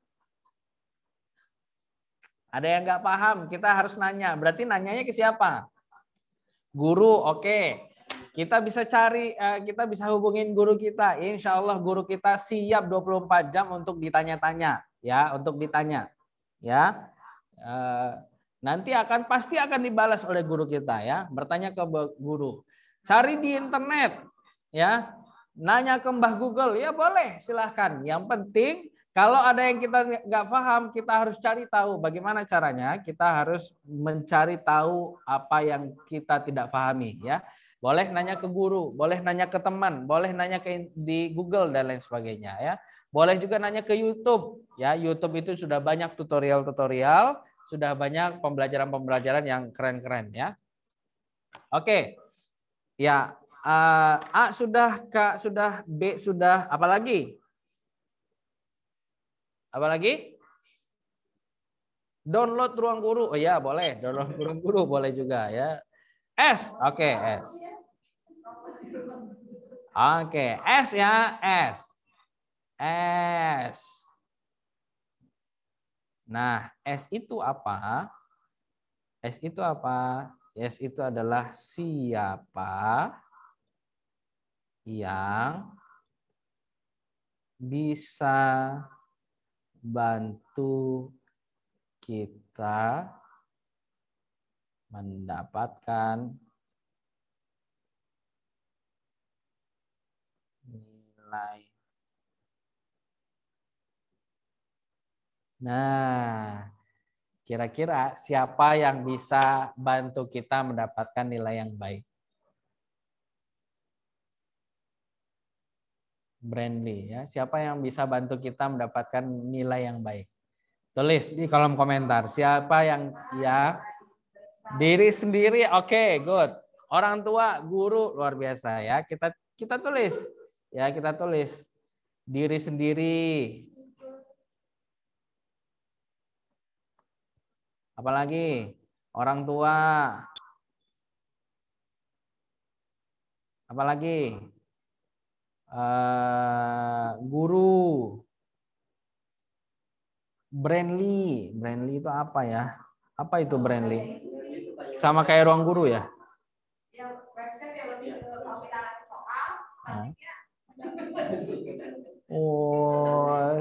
Ada yang nggak paham, kita harus nanya. Berarti nanyanya ke siapa? Guru, oke. Kita bisa cari, kita bisa hubungin guru kita. Insya Allah guru kita siap 24 jam untuk ditanya-tanya, ya, untuk ditanya, ya. Nanti pasti akan dibalas oleh guru kita, ya. Bertanya ke guru. Cari di internet, ya. Nanya ke Mbah Google, ya boleh, silahkan. Yang penting kalau ada yang kita nggak paham, kita harus cari tahu bagaimana caranya. Kita harus mencari tahu apa yang kita tidak pahami, ya. Boleh nanya ke guru, boleh nanya ke teman, boleh nanya di Google dan lain sebagainya, ya. Boleh juga nanya ke YouTube, ya. YouTube itu sudah banyak tutorial-tutorial, sudah banyak pembelajaran-pembelajaran yang keren-keren, ya. Oke, ya. A sudah, K sudah, B sudah, apa lagi? Apa lagi? Download Ruang Guru. Oh ya, boleh. Download Ruang Guru boleh juga, ya. S, oke, S. Oke, S ya, S. S. Nah, S itu apa? S itu apa? S itu adalah siapa yang bisa bantu kita mendapatkan nilai. Nah, kira-kira siapa yang bisa bantu kita mendapatkan nilai yang baik? Brandly, ya. Siapa yang bisa bantu kita mendapatkan nilai yang baik? Tulis di kolom komentar. Siapa yang ya? Diri sendiri, oke, good. Orang tua, guru, luar biasa, ya. Kita tulis, ya, kita tulis. Diri sendiri. Apalagi orang tua. Apalagi guru. Brandly. Brandly itu apa ya? Apa itu Brandly? Sama kayak Ruang Guru ya? Ya, website yang lebih ke aplikasi soal. Oh.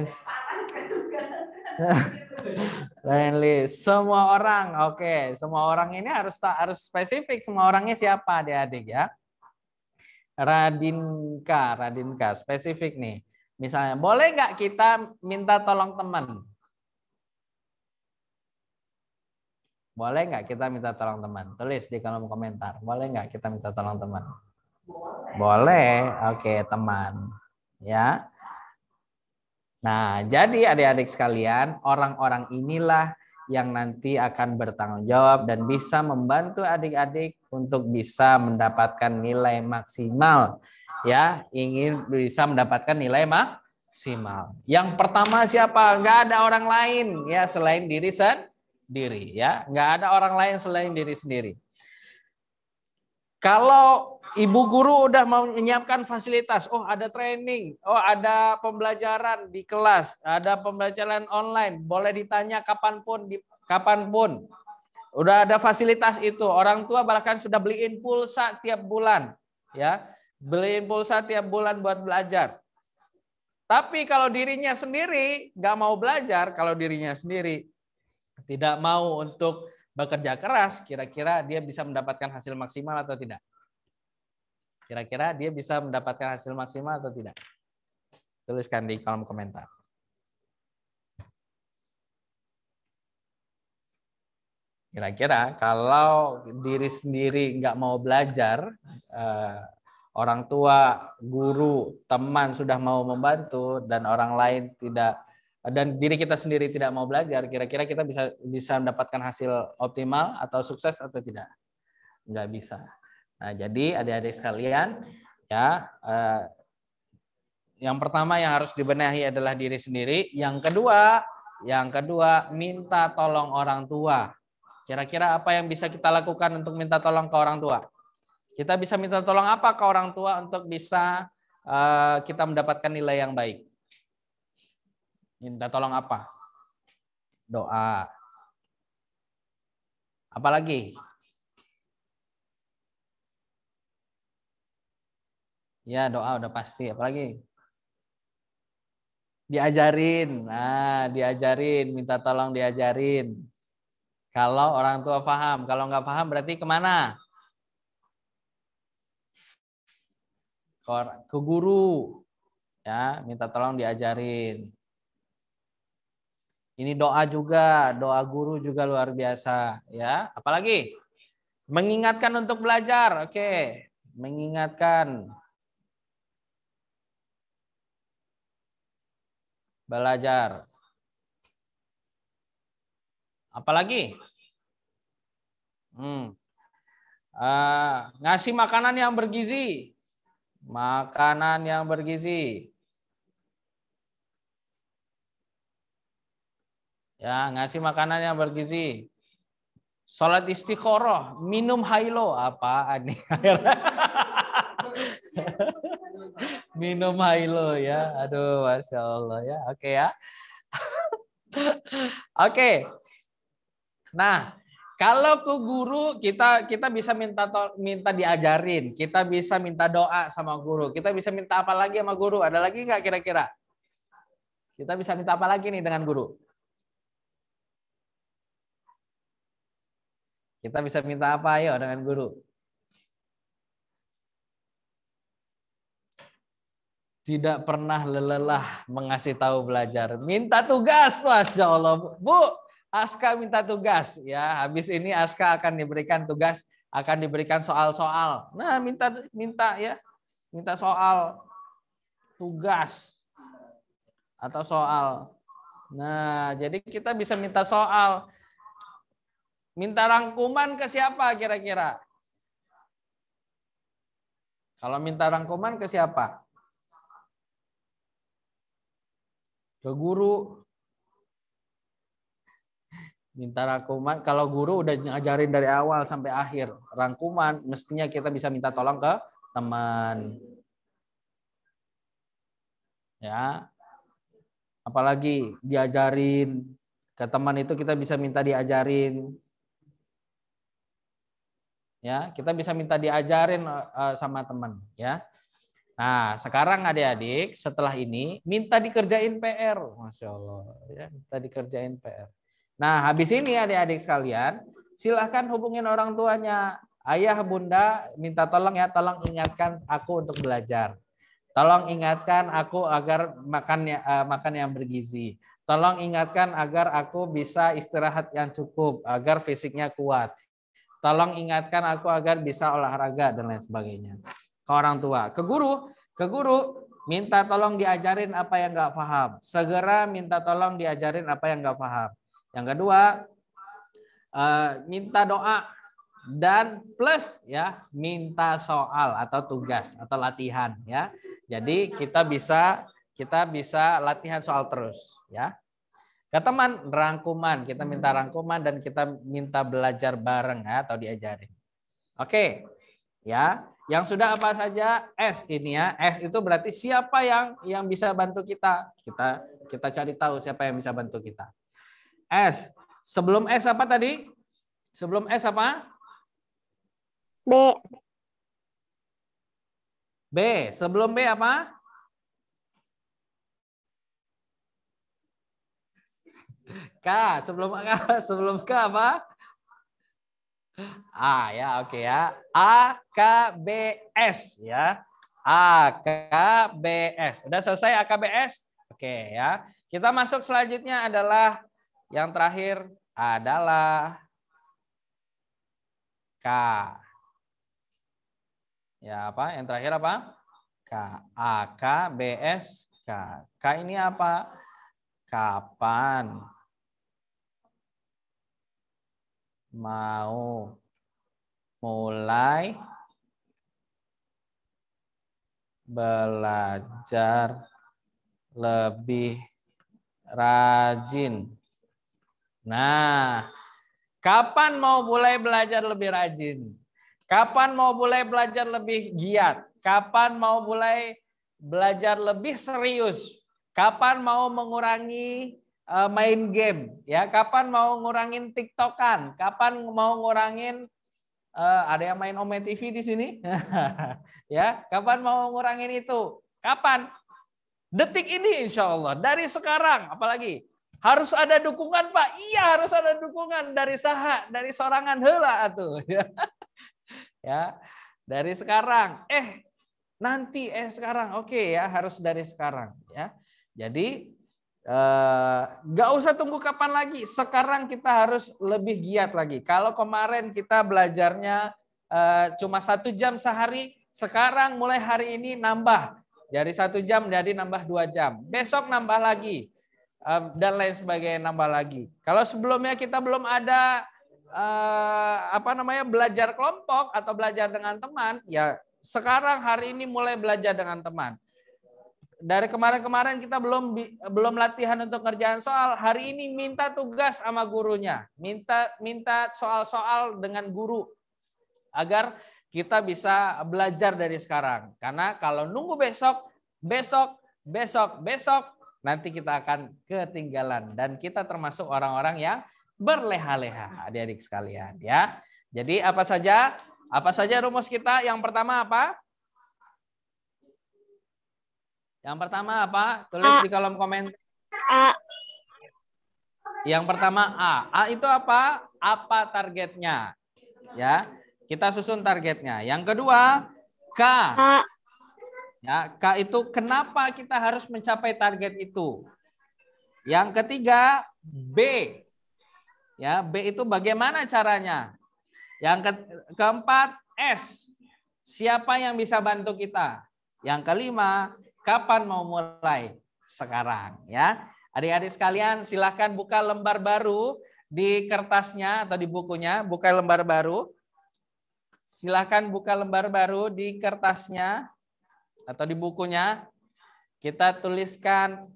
Brandly. Semua orang, oke. Semua orang ini harus spesifik. Semua orangnya siapa, adik-adik, ya? Radinka, spesifik nih. Misalnya, boleh nggak kita minta tolong teman? Boleh nggak kita minta tolong teman? Tulis di kolom komentar. Boleh nggak kita minta tolong teman? Boleh. Oke, teman. Ya. Nah, jadi adik-adik sekalian, orang-orang inilah yang nanti akan bertanggung jawab dan bisa membantu adik-adik untuk bisa mendapatkan nilai maksimal. Ya, ingin bisa mendapatkan nilai maksimal. Yang pertama siapa? Nggak ada orang lain ya selain diri sendiri, ya. Nggak ada orang lain selain diri sendiri. Kalau ibu guru udah menyiapkan fasilitas, oh ada training, oh ada pembelajaran di kelas, ada pembelajaran online, boleh ditanya kapanpun, kapanpun. Udah ada fasilitas itu. Orang tua bahkan sudah beliin pulsa tiap bulan, ya, beliin pulsa tiap bulan buat belajar. Tapi kalau dirinya sendiri nggak mau belajar, kalau dirinya sendiri tidak mau untuk bekerja keras, kira-kira dia bisa mendapatkan hasil maksimal atau tidak? Kira-kira dia bisa mendapatkan hasil maksimal atau tidak? Tuliskan di kolom komentar. Kira-kira kalau diri sendiri nggak mau belajar, orang tua, guru, teman sudah mau membantu, dan orang lain tidak dan diri kita sendiri tidak mau belajar, kira-kira kita bisa mendapatkan hasil optimal atau sukses atau tidak? Nggak bisa. Nah, jadi adik-adik sekalian, ya, yang pertama yang harus dibenahi adalah diri sendiri. Yang kedua, minta tolong orang tua. Kira-kira apa yang bisa kita lakukan untuk minta tolong ke orang tua? Kita bisa minta tolong apa ke orang tua untuk bisa kita mendapatkan nilai yang baik? Minta tolong apa? Doa. Apalagi? Ya, doa udah pasti. Apalagi? Diajarin. Nah, diajarin. Minta tolong diajarin. Kalau orang tua paham. Kalau nggak paham berarti kemana? Ke guru. Ya, minta tolong diajarin. Ini doa juga. Doa guru juga luar biasa. Ya, apalagi? Mengingatkan untuk belajar. Oke. Mengingatkan. Belajar. Apalagi? Ngasih makanan yang bergizi. Makanan yang bergizi. Ya, ngasih makanan yang bergizi. Sholat istikharah, minum hailo. Apaan nih? Minum hailo ya. Aduh, Masya Allah ya. Oke ya. Oke. Nah, kalau ke guru kita bisa minta diajarin, kita bisa minta doa sama guru, kita bisa minta apa lagi sama guru? Ada lagi nggak kira-kira? Kita bisa minta apa lagi nih dengan guru? Kita bisa minta apa ayo dengan guru? Tidak pernah lelah mengasih tahu belajar. Minta tugas, Masya Allah. Bu, Aska minta tugas. Ya, habis ini Aska akan diberikan tugas, akan diberikan soal-soal. Nah, minta ya. Minta soal tugas atau soal. Nah, jadi kita bisa minta soal. Minta rangkuman ke siapa kira-kira? Kalau minta rangkuman ke siapa? Ke guru. Minta rangkuman. Kalau guru udah ngajarin dari awal sampai akhir. Rangkuman mestinya kita bisa minta tolong ke teman. Ya. Apalagi diajarin. Ke teman itu kita bisa minta diajarin. Ya, kita bisa minta diajarin sama teman. Ya. Nah, sekarang adik-adik setelah ini minta dikerjain PR. Masya Allah. Ya, minta dikerjain PR. Nah, habis ini adik-adik sekalian, silahkan hubungin orang tuanya. Ayah, bunda, minta tolong ya, tolong ingatkan aku untuk belajar. Tolong ingatkan aku agar makan yang bergizi. Tolong ingatkan agar aku bisa istirahat yang cukup, agar fisiknya kuat. Tolong ingatkan aku agar bisa olahraga dan lain sebagainya. Ke orang tua, ke guru minta tolong diajarin apa yang nggak paham. Segera minta tolong diajarin apa yang nggak paham. Yang kedua, minta doa dan plus ya minta soal atau tugas atau latihan ya. Jadi kita bisa latihan soal terus ya. Ke teman rangkuman, kita minta rangkuman dan kita minta belajar bareng ya atau diajarin. Oke. Ya, yang sudah apa saja S ini ya. S itu berarti siapa yang bisa bantu kita. Kita cari tahu siapa yang bisa bantu kita. S. Sebelum S apa tadi? Sebelum S apa? B. B. Sebelum B apa? K. Sebelum K apa? A ya, oke ya. A, K, B, S ya. A, K, B, S. Udah selesai A, K, B, S? Oke ya. Kita masuk selanjutnya adalah yang terakhir adalah K. Ya apa? Yang terakhir apa? K. A, K, B, S, K. K ini apa? K Kapan mau mulai belajar lebih rajin? Nah, kapan mau mulai belajar lebih rajin? Kapan mau mulai belajar lebih giat? Kapan mau mulai belajar lebih serius? Kapan mau mengurangi main game? Ya, kapan mau ngurangin TikTokan? Kapan mau ngurangin ada yang main Ome TV di sini? Ya, kapan mau ngurangin itu? Kapan? Detik ini insya Allah. Dari sekarang, apalagi? Harus ada dukungan, Pak. Iya, harus ada dukungan dari saha, dari sorangan heula atuh. Ya, dari sekarang. Nanti sekarang. Oke ya, harus dari sekarang ya. Jadi nggak usah tunggu kapan lagi. Sekarang kita harus lebih giat lagi. Kalau kemarin kita belajarnya cuma 1 jam sehari, sekarang mulai hari ini nambah dari 1 jam jadi nambah 2 jam. Besok nambah lagi. Dan lain sebagainya nambah lagi. Kalau sebelumnya kita belum ada belajar kelompok atau belajar dengan teman, ya sekarang hari ini mulai belajar dengan teman. Dari kemarin-kemarin kita belum latihan untuk ngerjain soal, hari ini minta tugas sama gurunya, minta soal-soal dengan guru agar kita bisa belajar dari sekarang. Karena kalau nunggu besok nanti kita akan ketinggalan dan kita termasuk orang-orang yang berleha-leha, adik-adik sekalian ya. Jadi apa saja rumus kita? Yang pertama apa? Yang pertama apa? Tulis di kolom komentar. A. Yang pertama A. A itu apa? Apa targetnya? Ya, kita susun targetnya. Yang kedua K. A. Ya, K itu kenapa kita harus mencapai target itu. Yang ketiga B. Ya, B itu bagaimana caranya. Yang keempat S. Siapa yang bisa bantu kita. Yang kelima, kapan mau mulai? Sekarang ya. Adik-adik sekalian silahkan buka lembar baru di kertasnya atau di bukunya. Buka lembar baru. Silahkan buka lembar baru di kertasnya atau di bukunya. Kita tuliskan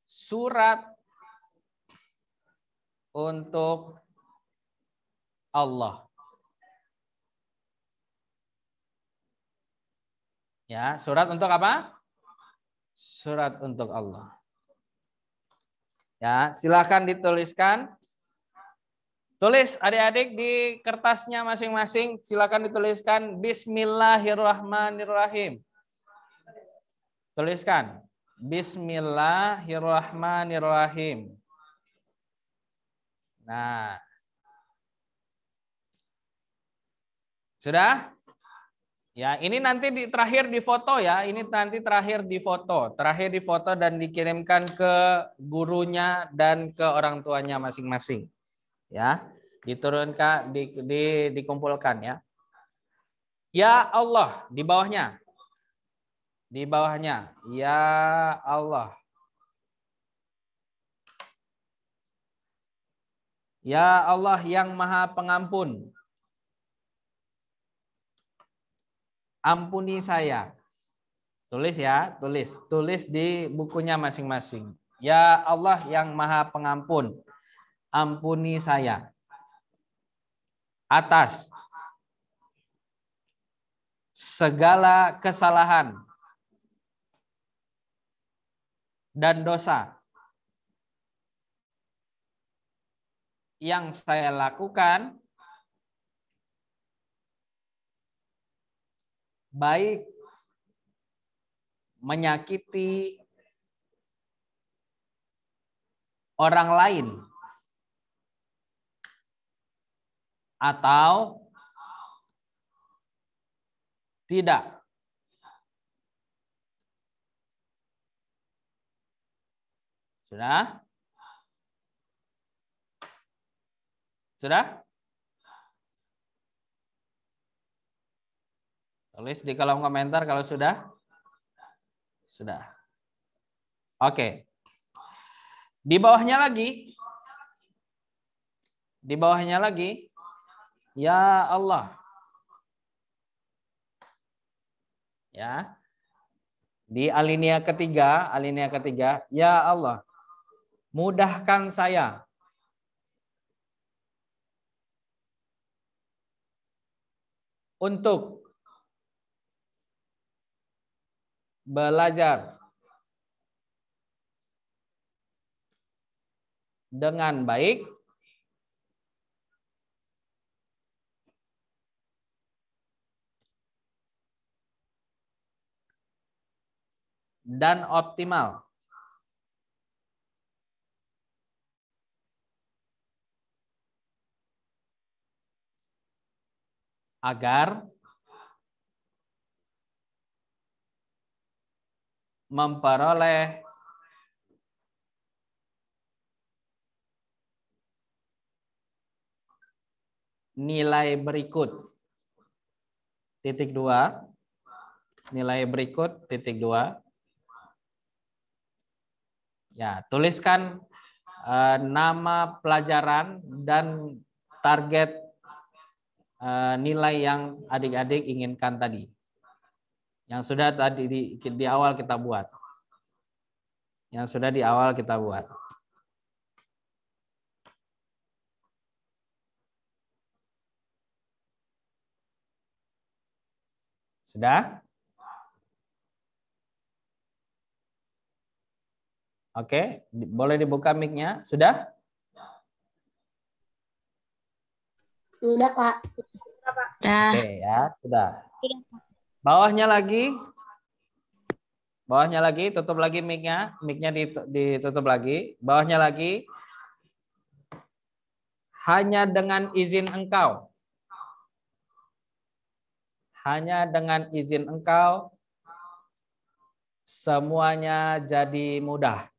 surat untuk Allah. Ya, surat untuk apa? Surat untuk Allah. Ya, silakan dituliskan. Tulis adik-adik di kertasnya masing-masing, silakan dituliskan Bismillahirrahmanirrahim. Tuliskan Bismillahirrahmanirrahim. Nah. Sudah? Ya, ini nanti terakhir di foto ya. Ini nanti terakhir di foto dan dikirimkan ke gurunya dan ke orang tuanya masing-masing. Ya, diturunkan, dikumpulkan ya. Ya Allah di bawahnya. Di bawahnya. Ya Allah. Ya Allah yang Maha Pengampun. Ampuni saya. Tulis ya, tulis di bukunya masing-masing. Ya Allah yang Maha Pengampun, ampuni saya atas segala kesalahan dan dosa yang saya lakukan, baik menyakiti orang lain atau tidak. Sudah? Sudah? Tulis di kolom komentar kalau sudah. Sudah. Oke. Di bawahnya lagi. Di bawahnya lagi. Ya Allah. Ya. Di alinea ketiga, ya Allah, mudahkan saya untuk belajar dengan baik dan optimal agar memperoleh nilai berikut titik 2, nilai berikut titik 2. Ya, tuliskan nama pelajaran dan target nilai yang adik-adik inginkan tadi. Yang sudah tadi di awal kita buat. Yang sudah di awal kita buat. Sudah? Oke, boleh dibuka mic-nya. Sudah? Sudah, Kak. Oke ya, sudah. Bawahnya lagi. Bawahnya lagi, tutup lagi mic-nya. Mic-nya ditutup lagi. Bawahnya lagi. Hanya dengan izin engkau. Hanya dengan izin engkau. Semuanya jadi mudah.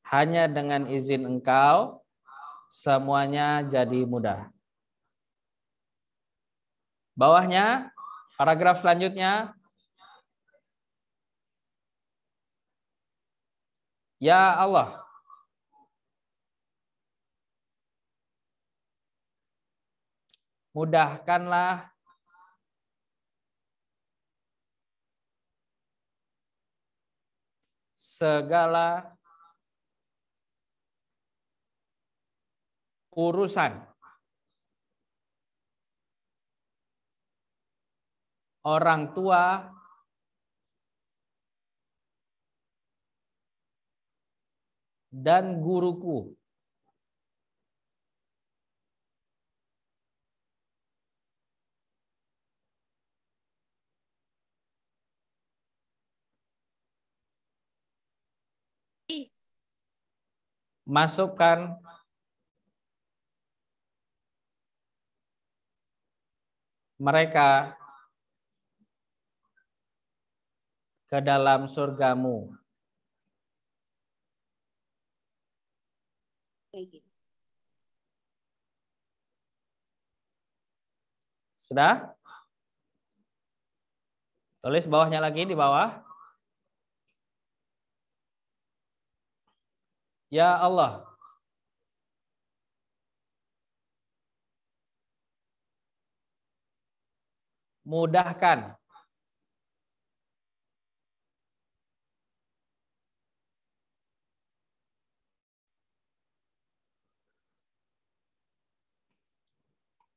Hanya dengan izin engkau, semuanya jadi mudah. Bawahnya, paragraf selanjutnya. Ya Allah. Mudahkanlah segala urusan orang tua dan guruku. Masukkan mereka ke dalam surgamu. Sudah? Tulis bawahnya lagi di bawah. Ya Allah. Mudahkan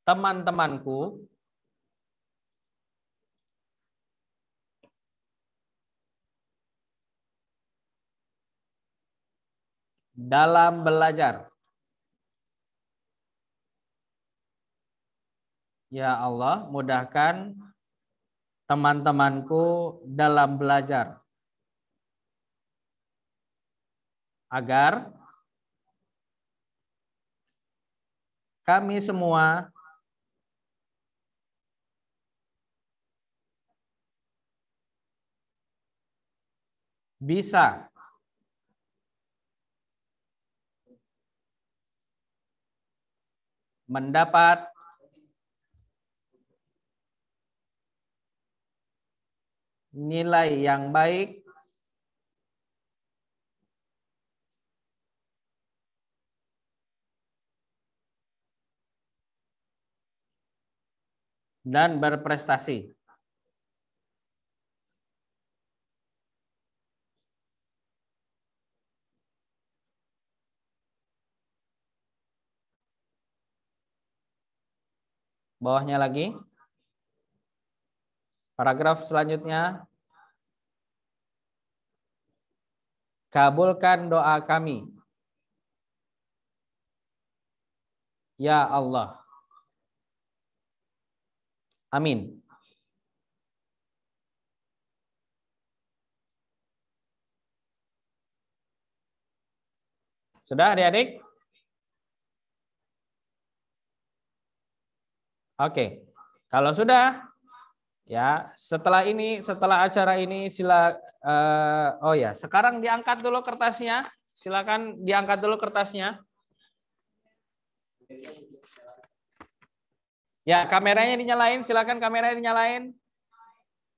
teman-temanku dalam belajar. Ya Allah, mudahkan teman-temanku dalam belajar. Agar kami semua bisa mendapat nilai yang baik dan berprestasi. Bawahnya lagi. Paragraf selanjutnya. Kabulkan doa kami. Ya Allah. Amin. Sudah adik-adik? Oke. Kalau sudah, ya setelah acara ini oh ya, sekarang diangkat dulu kertasnya. Silakan diangkat dulu kertasnya. Ya, kameranya dinyalain, silakan kameranya dinyalain.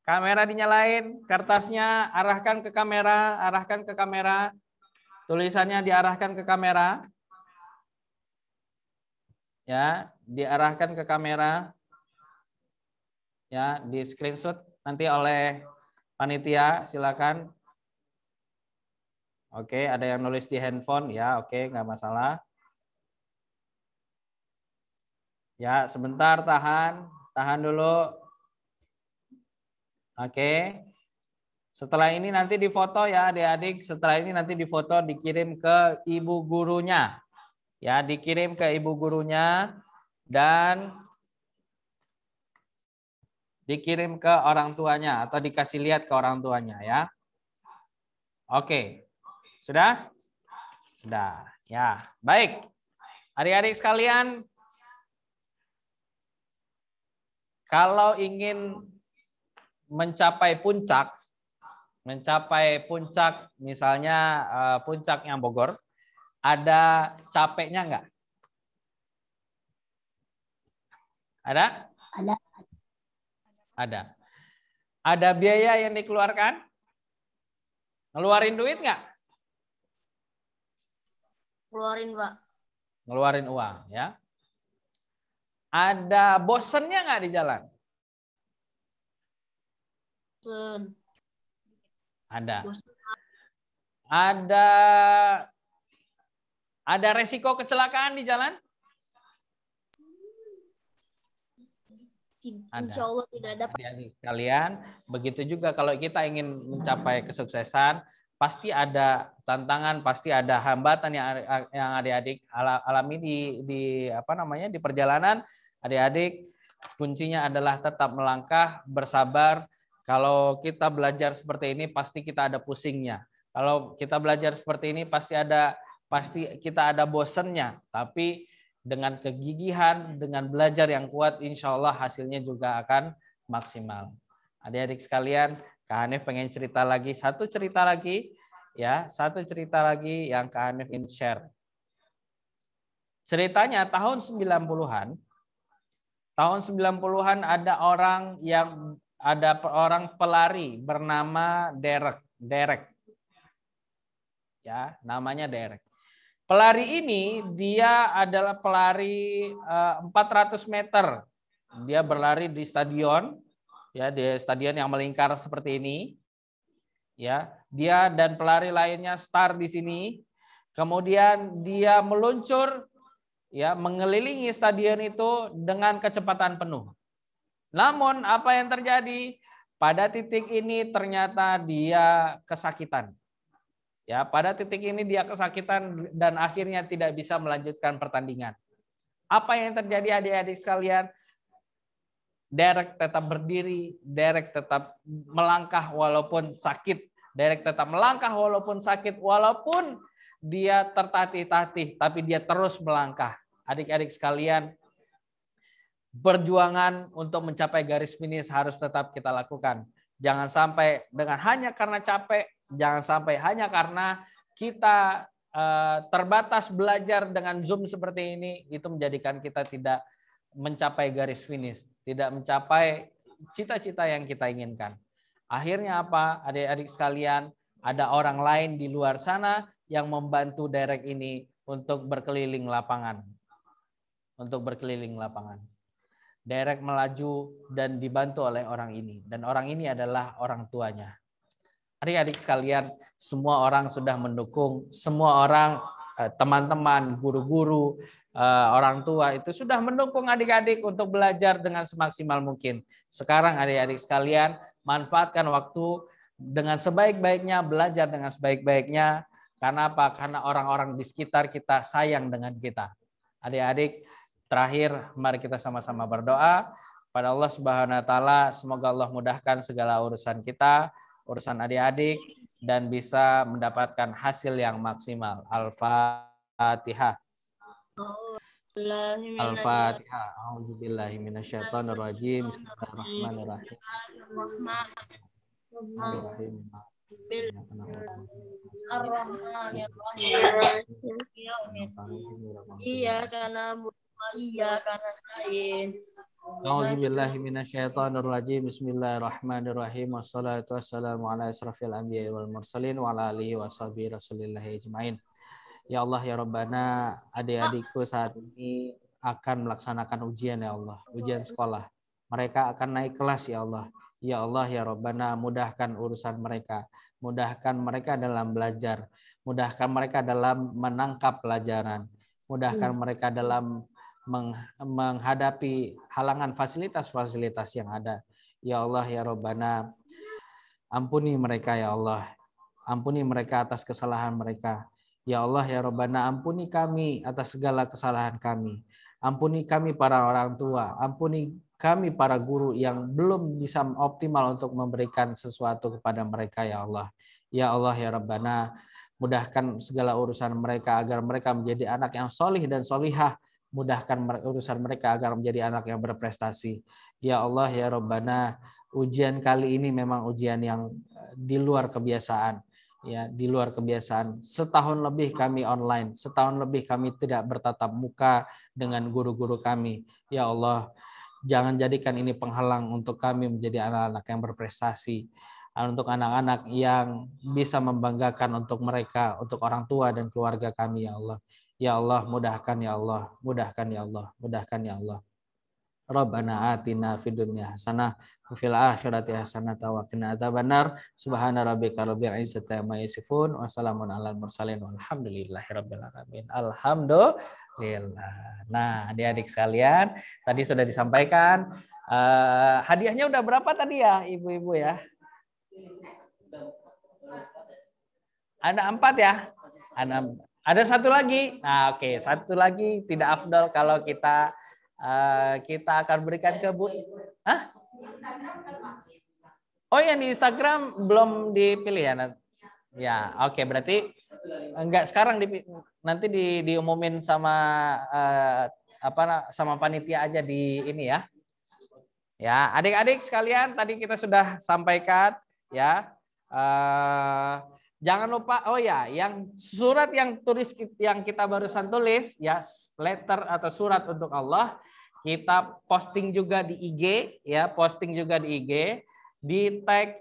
Kamera dinyalain, kertasnya arahkan ke kamera, tulisannya diarahkan ke kamera. Ya, diarahkan ke kamera. Ya, di screenshot nanti oleh panitia, silakan. Oke, ada yang nulis di handphone, ya, oke, nggak masalah. Ya, sebentar, tahan dulu. Oke. Setelah ini nanti difoto ya adik-adik, setelah ini nanti difoto dikirim ke ibu gurunya. Ya, dikirim ke ibu gurunya dan dikirim ke orang tuanya atau dikasih lihat ke orang tuanya ya. Oke. Sudah? Sudah. Ya, baik. Adik-adik sekalian, kalau ingin mencapai puncak misalnya puncaknya Bogor, ada capeknya enggak? Ada? Ada. Ada. Ada biaya yang dikeluarkan? Ngeluarin duit enggak? Keluarin, Pak. Ngeluarin uang ya. Ada bosennya enggak di jalan? Ada. Ada resiko kecelakaan di jalan? Insya Allah tidak ada. Adik-adik sekalian, begitu juga kalau kita ingin mencapai kesuksesan, pasti ada tantangan, pasti ada hambatan yang adik-adik alami di perjalanan. Adik-adik, kuncinya adalah tetap melangkah, bersabar. Kalau kita belajar seperti ini pasti kita ada pusingnya. Kalau kita belajar seperti ini pasti kita ada bosennya. Tapi dengan kegigihan, dengan belajar yang kuat, insya Allah hasilnya juga akan maksimal. Adik-adik sekalian, Kak Hanif pengen cerita lagi, satu cerita lagi yang Kak Hanif ingin share. Ceritanya tahun 90-an ada orang pelari bernama Derek. Ya, namanya Derek. Pelari ini dia adalah pelari 400 meter. Dia berlari di stadion, ya, di stadion yang melingkar seperti ini. Ya, dia dan pelari lainnya start di sini. Kemudian dia meluncur, ya, mengelilingi stadion itu dengan kecepatan penuh. Namun apa yang terjadi? Pada titik ini ternyata dia kesakitan. Ya, pada titik ini dia kesakitan dan akhirnya tidak bisa melanjutkan pertandingan. Apa yang terjadi adik-adik sekalian? Derek tetap berdiri, Derek tetap melangkah walaupun sakit. Derek tetap melangkah walaupun sakit, walaupun dia tertatih-tatih, tapi dia terus melangkah. Adik-adik sekalian, perjuangan untuk mencapai garis finish harus tetap kita lakukan. Jangan sampai hanya karena capek, jangan sampai hanya karena kita terbatas belajar dengan Zoom seperti ini, itu menjadikan kita tidak mencapai garis finish, tidak mencapai cita-cita yang kita inginkan. Akhirnya apa? Adik-adik sekalian, ada orang lain di luar sana yang membantu Derek ini untuk berkeliling lapangan. Derek melaju dan dibantu oleh orang ini. Dan orang ini adalah orang tuanya. Adik-adik sekalian, semua orang sudah mendukung. Semua orang, teman-teman, guru-guru, orang tua itu sudah mendukung adik-adik untuk belajar dengan semaksimal mungkin. Sekarang adik-adik sekalian, manfaatkan waktu dengan sebaik-baiknya, belajar dengan sebaik-baiknya. Karena apa? Karena orang-orang di sekitar kita sayang dengan kita. Adik-adik, terakhir mari kita sama-sama berdoa pada Allah Subhanahu wa taala, semoga Allah mudahkan segala urusan kita, urusan adik-adik, dan bisa mendapatkan hasil yang maksimal. Al-Fatihah. Al-Fatihah. A'udzubillahi minasyaitonirrajim. Bismillahirrahmanirrahim. Iyyaka na'budu wa iyyaka nasta'in. A'udzubillahi minasyaitonirrajim. Bismillahirrahmanirrahim. Wassalatu wassalamu ala asrofil anbiya'i wal mursalin wa ala alihi wa sahbihi rasulillahi ajma'in. Ya Allah ya Rabbana, adik-adikku saat ini akan melaksanakan ujian ya Allah, ujian sekolah. Mereka akan naik kelas ya Allah. Ya Allah ya Rabbana, mudahkan urusan mereka. Mudahkan mereka dalam belajar. Mudahkan mereka dalam menangkap pelajaran. Mudahkan mereka dalam menghadapi halangan fasilitas-fasilitas yang ada. Ya Allah ya Rabbana, ampuni mereka ya Allah. Ampuni mereka atas kesalahan mereka. Ya Allah ya Rabbana, ampuni kami atas segala kesalahan kami. Ampuni kami para orang tua. Ampuni kami para guru yang belum bisa optimal untuk memberikan sesuatu kepada mereka ya Allah. Ya Allah ya Rabbana, mudahkan segala urusan mereka agar mereka menjadi anak yang solih dan solihah. Mudahkan urusan mereka agar menjadi anak yang berprestasi. Ya Allah ya Rabbana, ujian kali ini memang ujian yang di luar kebiasaan. Ya, di luar kebiasaan. Setahun lebih kami online, setahun lebih kami tidak bertatap muka dengan guru-guru kami. Ya Allah, jangan jadikan ini penghalang untuk kami menjadi anak-anak yang berprestasi, untuk anak-anak yang bisa membanggakan untuk mereka, untuk orang tua dan keluarga kami ya Allah. Ya Allah, mudahkan ya Allah, mudahkan ya Allah, mudahkan ya Allah. Rabbana atina fid dunya hasanah wa fil akhirati hasanah wa qina adzabannar. Subhana rabbika rabbil izzati amma yasifun wa salamun alal mursalin walhamdulillahi rabbil alamin. Alhamdulillah. Nah, adik-adik sekalian, tadi sudah disampaikan hadiahnya udah berapa tadi ya, ibu-ibu ya? Ada 4 ya? Ada satu lagi. Nah, oke, satu lagi tidak afdal kalau kita akan berikan ke Bu. Hah? Oh, yang di Instagram belum dipilih ya? Ya, oke, berarti enggak sekarang nanti diumumin sama sama panitia aja di ini ya. Ya, adik-adik sekalian, tadi kita sudah sampaikan ya. Jangan lupa, oh ya, yang surat yang kita barusan tulis ya, letter atau surat untuk Allah, kita posting juga di IG ya, posting juga di IG, di tag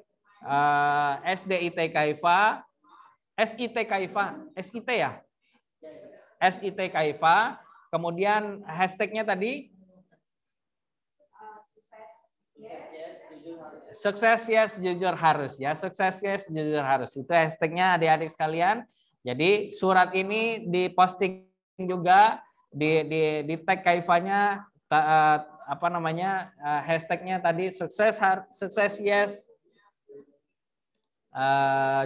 SDIT Kaifa, SIT Kaifa, SIT ya, SIT Kaifa, kemudian hashtagnya tadi sukses yes jujur harus ya, sukses yes jujur harus, itu hashtagnya adik-adik sekalian. Jadi surat ini diposting juga di tag Kaifanya, hashtagnya tadi sukses yes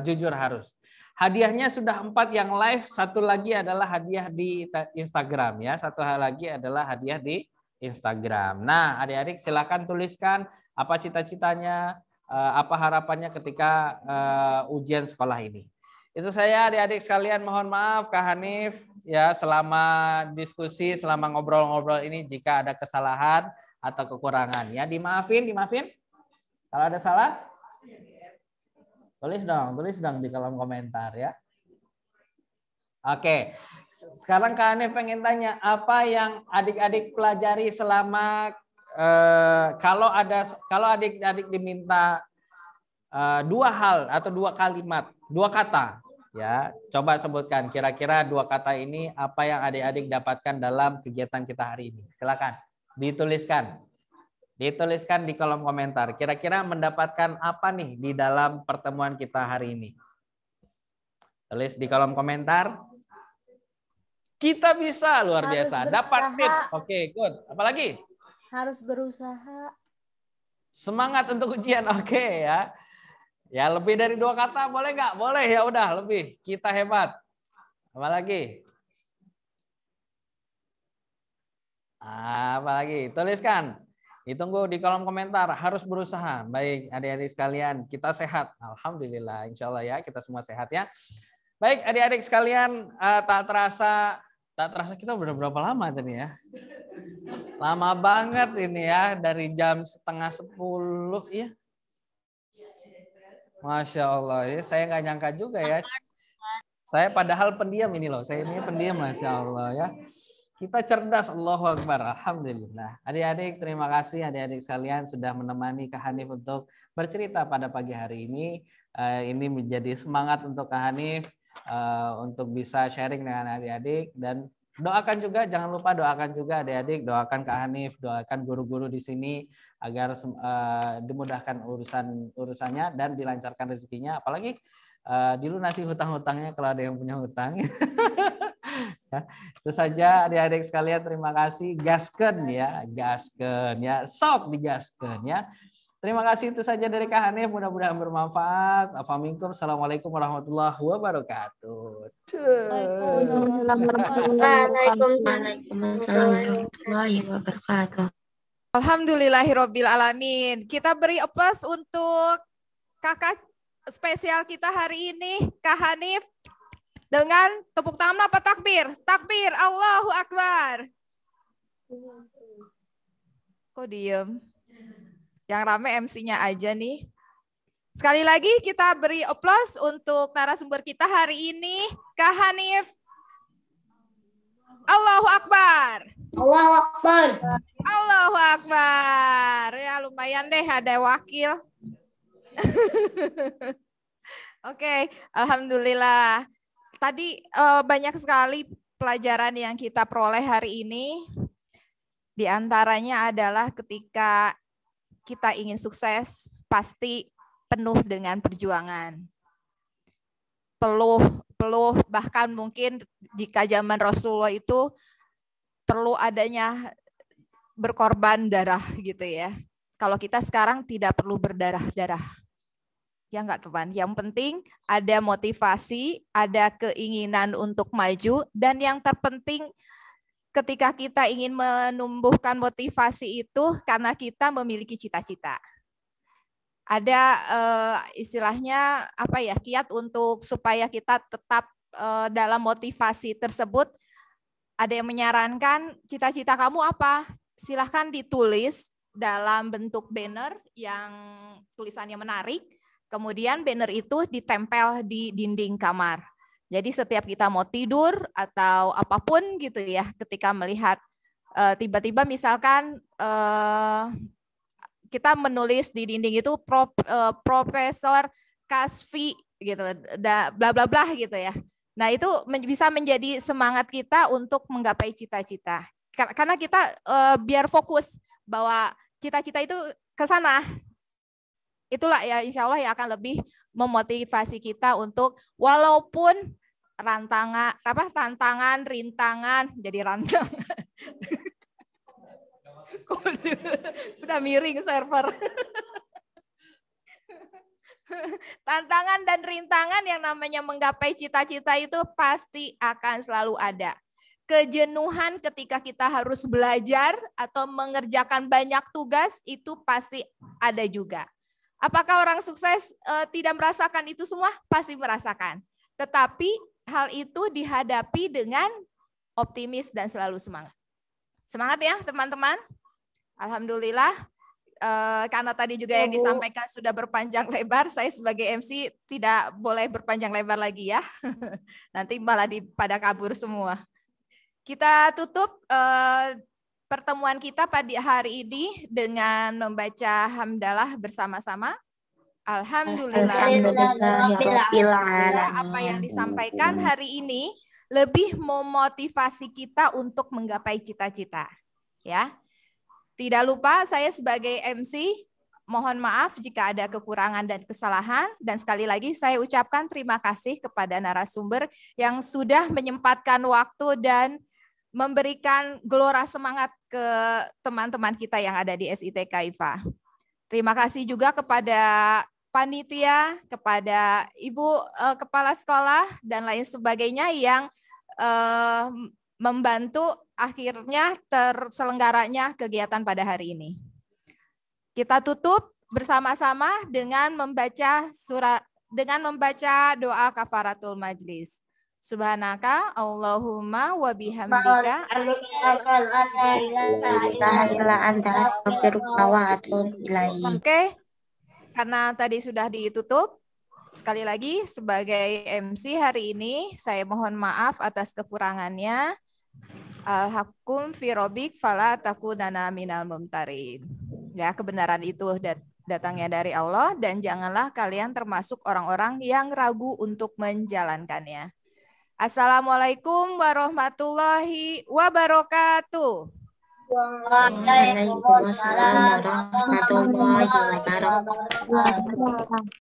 jujur harus. Hadiahnya sudah 4 yang live, satu lagi adalah hadiah di Instagram ya, satu hal lagi adalah hadiah di Instagram. Nah, adik-adik silakan tuliskan apa cita-citanya, apa harapannya ketika ujian sekolah ini. Itu saya adik-adik sekalian, mohon maaf Kak Hanif ya, selama diskusi, selama ngobrol-ngobrol ini jika ada kesalahan atau kekurangan ya, dimaafin. Kalau ada salah tulis dong di kolom komentar ya. Oke, sekarang Kak Hanif pengen tanya, apa yang adik-adik pelajari selama kalau adik-adik diminta dua hal atau dua kalimat, dua kata. Ya, coba sebutkan kira-kira dua kata ini apa yang adik-adik dapatkan dalam kegiatan kita hari ini. Silakan dituliskan. Dituliskan di kolom komentar. Kira-kira mendapatkan apa nih di dalam pertemuan kita hari ini? Tulis di kolom komentar. Kita bisa luar biasa. Dapat tips. Oke, good. Apalagi? Harus berusaha. Semangat untuk ujian. Oke ya. Ya lebih dari dua kata boleh nggak? Boleh ya udah lebih. Kita hebat. Apalagi? Apalagi? Tuliskan. Ditunggu di kolom komentar. Harus berusaha. Baik adik-adik sekalian, kita sehat. Alhamdulillah. Insya Allah ya kita semua sehat ya. Baik adik-adik sekalian, tak terasa kita udah berapa lama tadi ya? Lama banget ini ya, dari jam 9:30 ya. Masya Allah, ya, saya nggak nyangka juga ya. Saya padahal pendiam ini loh, saya ini pendiam Masya Allah ya. Kita cerdas, Allahu Akbar, Alhamdulillah. Adik-adik, terima kasih adik-adik sekalian sudah menemani Kak Hanif untuk bercerita pada pagi hari ini. Ini menjadi semangat untuk Kak Hanif untuk bisa sharing dengan adik-adik. Dan doakan juga, jangan lupa doakan juga adik-adik, doakan Kak Hanif, doakan guru-guru di sini agar dimudahkan urusannya dan dilancarkan rezekinya. Apalagi dilunasi hutang-hutangnya kalau ada yang punya hutang. Ya, itu saja adik-adik sekalian, terima kasih. Gasken ya, sok digasken ya. Terima kasih, itu saja dari Kak Hanif, mudah-mudahan bermanfaat. Afaminkum, assalamualaikum warahmatullahi wabarakatuh. Waalaikumsalam warahmatullahi wabarakatuh. Alhamdulillahirabbil alamin. Kita beri applause untuk kakak spesial kita hari ini, Kak Hanif. Dengan tepuk tangan apa takbir? Takbir, Allahu Akbar. Kok diem? Yang rame MC-nya aja nih. Sekali lagi kita beri applause untuk narasumber kita hari ini, Kak Hanif. Allahu Akbar. Allahu Akbar. Allahu Akbar. Ya lumayan deh ada wakil. Oke, alhamdulillah. Tadi banyak sekali pelajaran yang kita peroleh hari ini. Di antaranya adalah ketika kita ingin sukses, pasti penuh dengan perjuangan. Peluh, bahkan mungkin jika zaman Rasulullah itu perlu adanya berkorban darah gitu ya. Kalau kita sekarang tidak perlu berdarah-darah. Ya enggak teman, yang penting ada motivasi, ada keinginan untuk maju, dan yang terpenting ketika kita ingin menumbuhkan motivasi itu karena kita memiliki cita-cita. Ada istilahnya apa ya, kiat untuk supaya kita tetap dalam motivasi tersebut. Ada yang menyarankan cita-cita kamu apa? Silahkan ditulis dalam bentuk banner yang tulisannya menarik. Kemudian banner itu ditempel di dinding kamar. Jadi setiap kita mau tidur atau apapun gitu ya, ketika melihat tiba-tiba misalkan kita menulis di dinding itu Profesor Kasfi gitu, bla bla bla gitu ya. Nah itu bisa menjadi semangat kita untuk menggapai cita-cita. Karena kita biar fokus bahwa cita-cita itu ke sana. Itulah ya insya Allah yang akan lebih memotivasi kita untuk walaupun tantangan, rintangan, jadi rantangan. Udah miring server. Tantangan dan rintangan yang namanya menggapai cita-cita itu pasti akan selalu ada. Kejenuhan ketika kita harus belajar atau mengerjakan banyak tugas itu pasti ada juga. Apakah orang sukses tidak merasakan itu semua? Pasti merasakan. Tetapi hal itu dihadapi dengan optimis dan selalu semangat. Semangat ya teman-teman. Alhamdulillah. Karena tadi juga yang disampaikan sudah berpanjang lebar, saya sebagai MC tidak boleh berpanjang lebar lagi ya. Nanti malah pada kabur semua. Kita tutup pertemuan kita pada hari ini dengan membaca hamdalah bersama-sama. Semoga apa yang disampaikan hari ini lebih memotivasi kita untuk menggapai cita-cita. Ya. Tidak lupa saya sebagai MC mohon maaf jika ada kekurangan dan kesalahan, dan sekali lagi saya ucapkan terima kasih kepada narasumber yang sudah menyempatkan waktu dan memberikan gelora semangat ke teman-teman kita yang ada di SITK IFA. Terima kasih juga kepada panitia, kepada Ibu Kepala Sekolah, dan lain sebagainya yang membantu akhirnya terselenggaranya kegiatan pada hari ini. Kita tutup bersama-sama dengan membaca doa kafaratul majlis. Subhanaka Allahumma wa bihamdika Oke, karena tadi sudah ditutup, sekali lagi sebagai MC hari ini saya mohon maaf atas kekurangannya. Al-hakum fi robik fala takunanna minal mumtarin. Ya, kebenaran itu datangnya dari Allah dan janganlah kalian termasuk orang-orang yang ragu untuk menjalankannya. Assalamualaikum warahmatullahi wabarakatuh. Waalaikumsalam warahmatullahi wabarakatuh.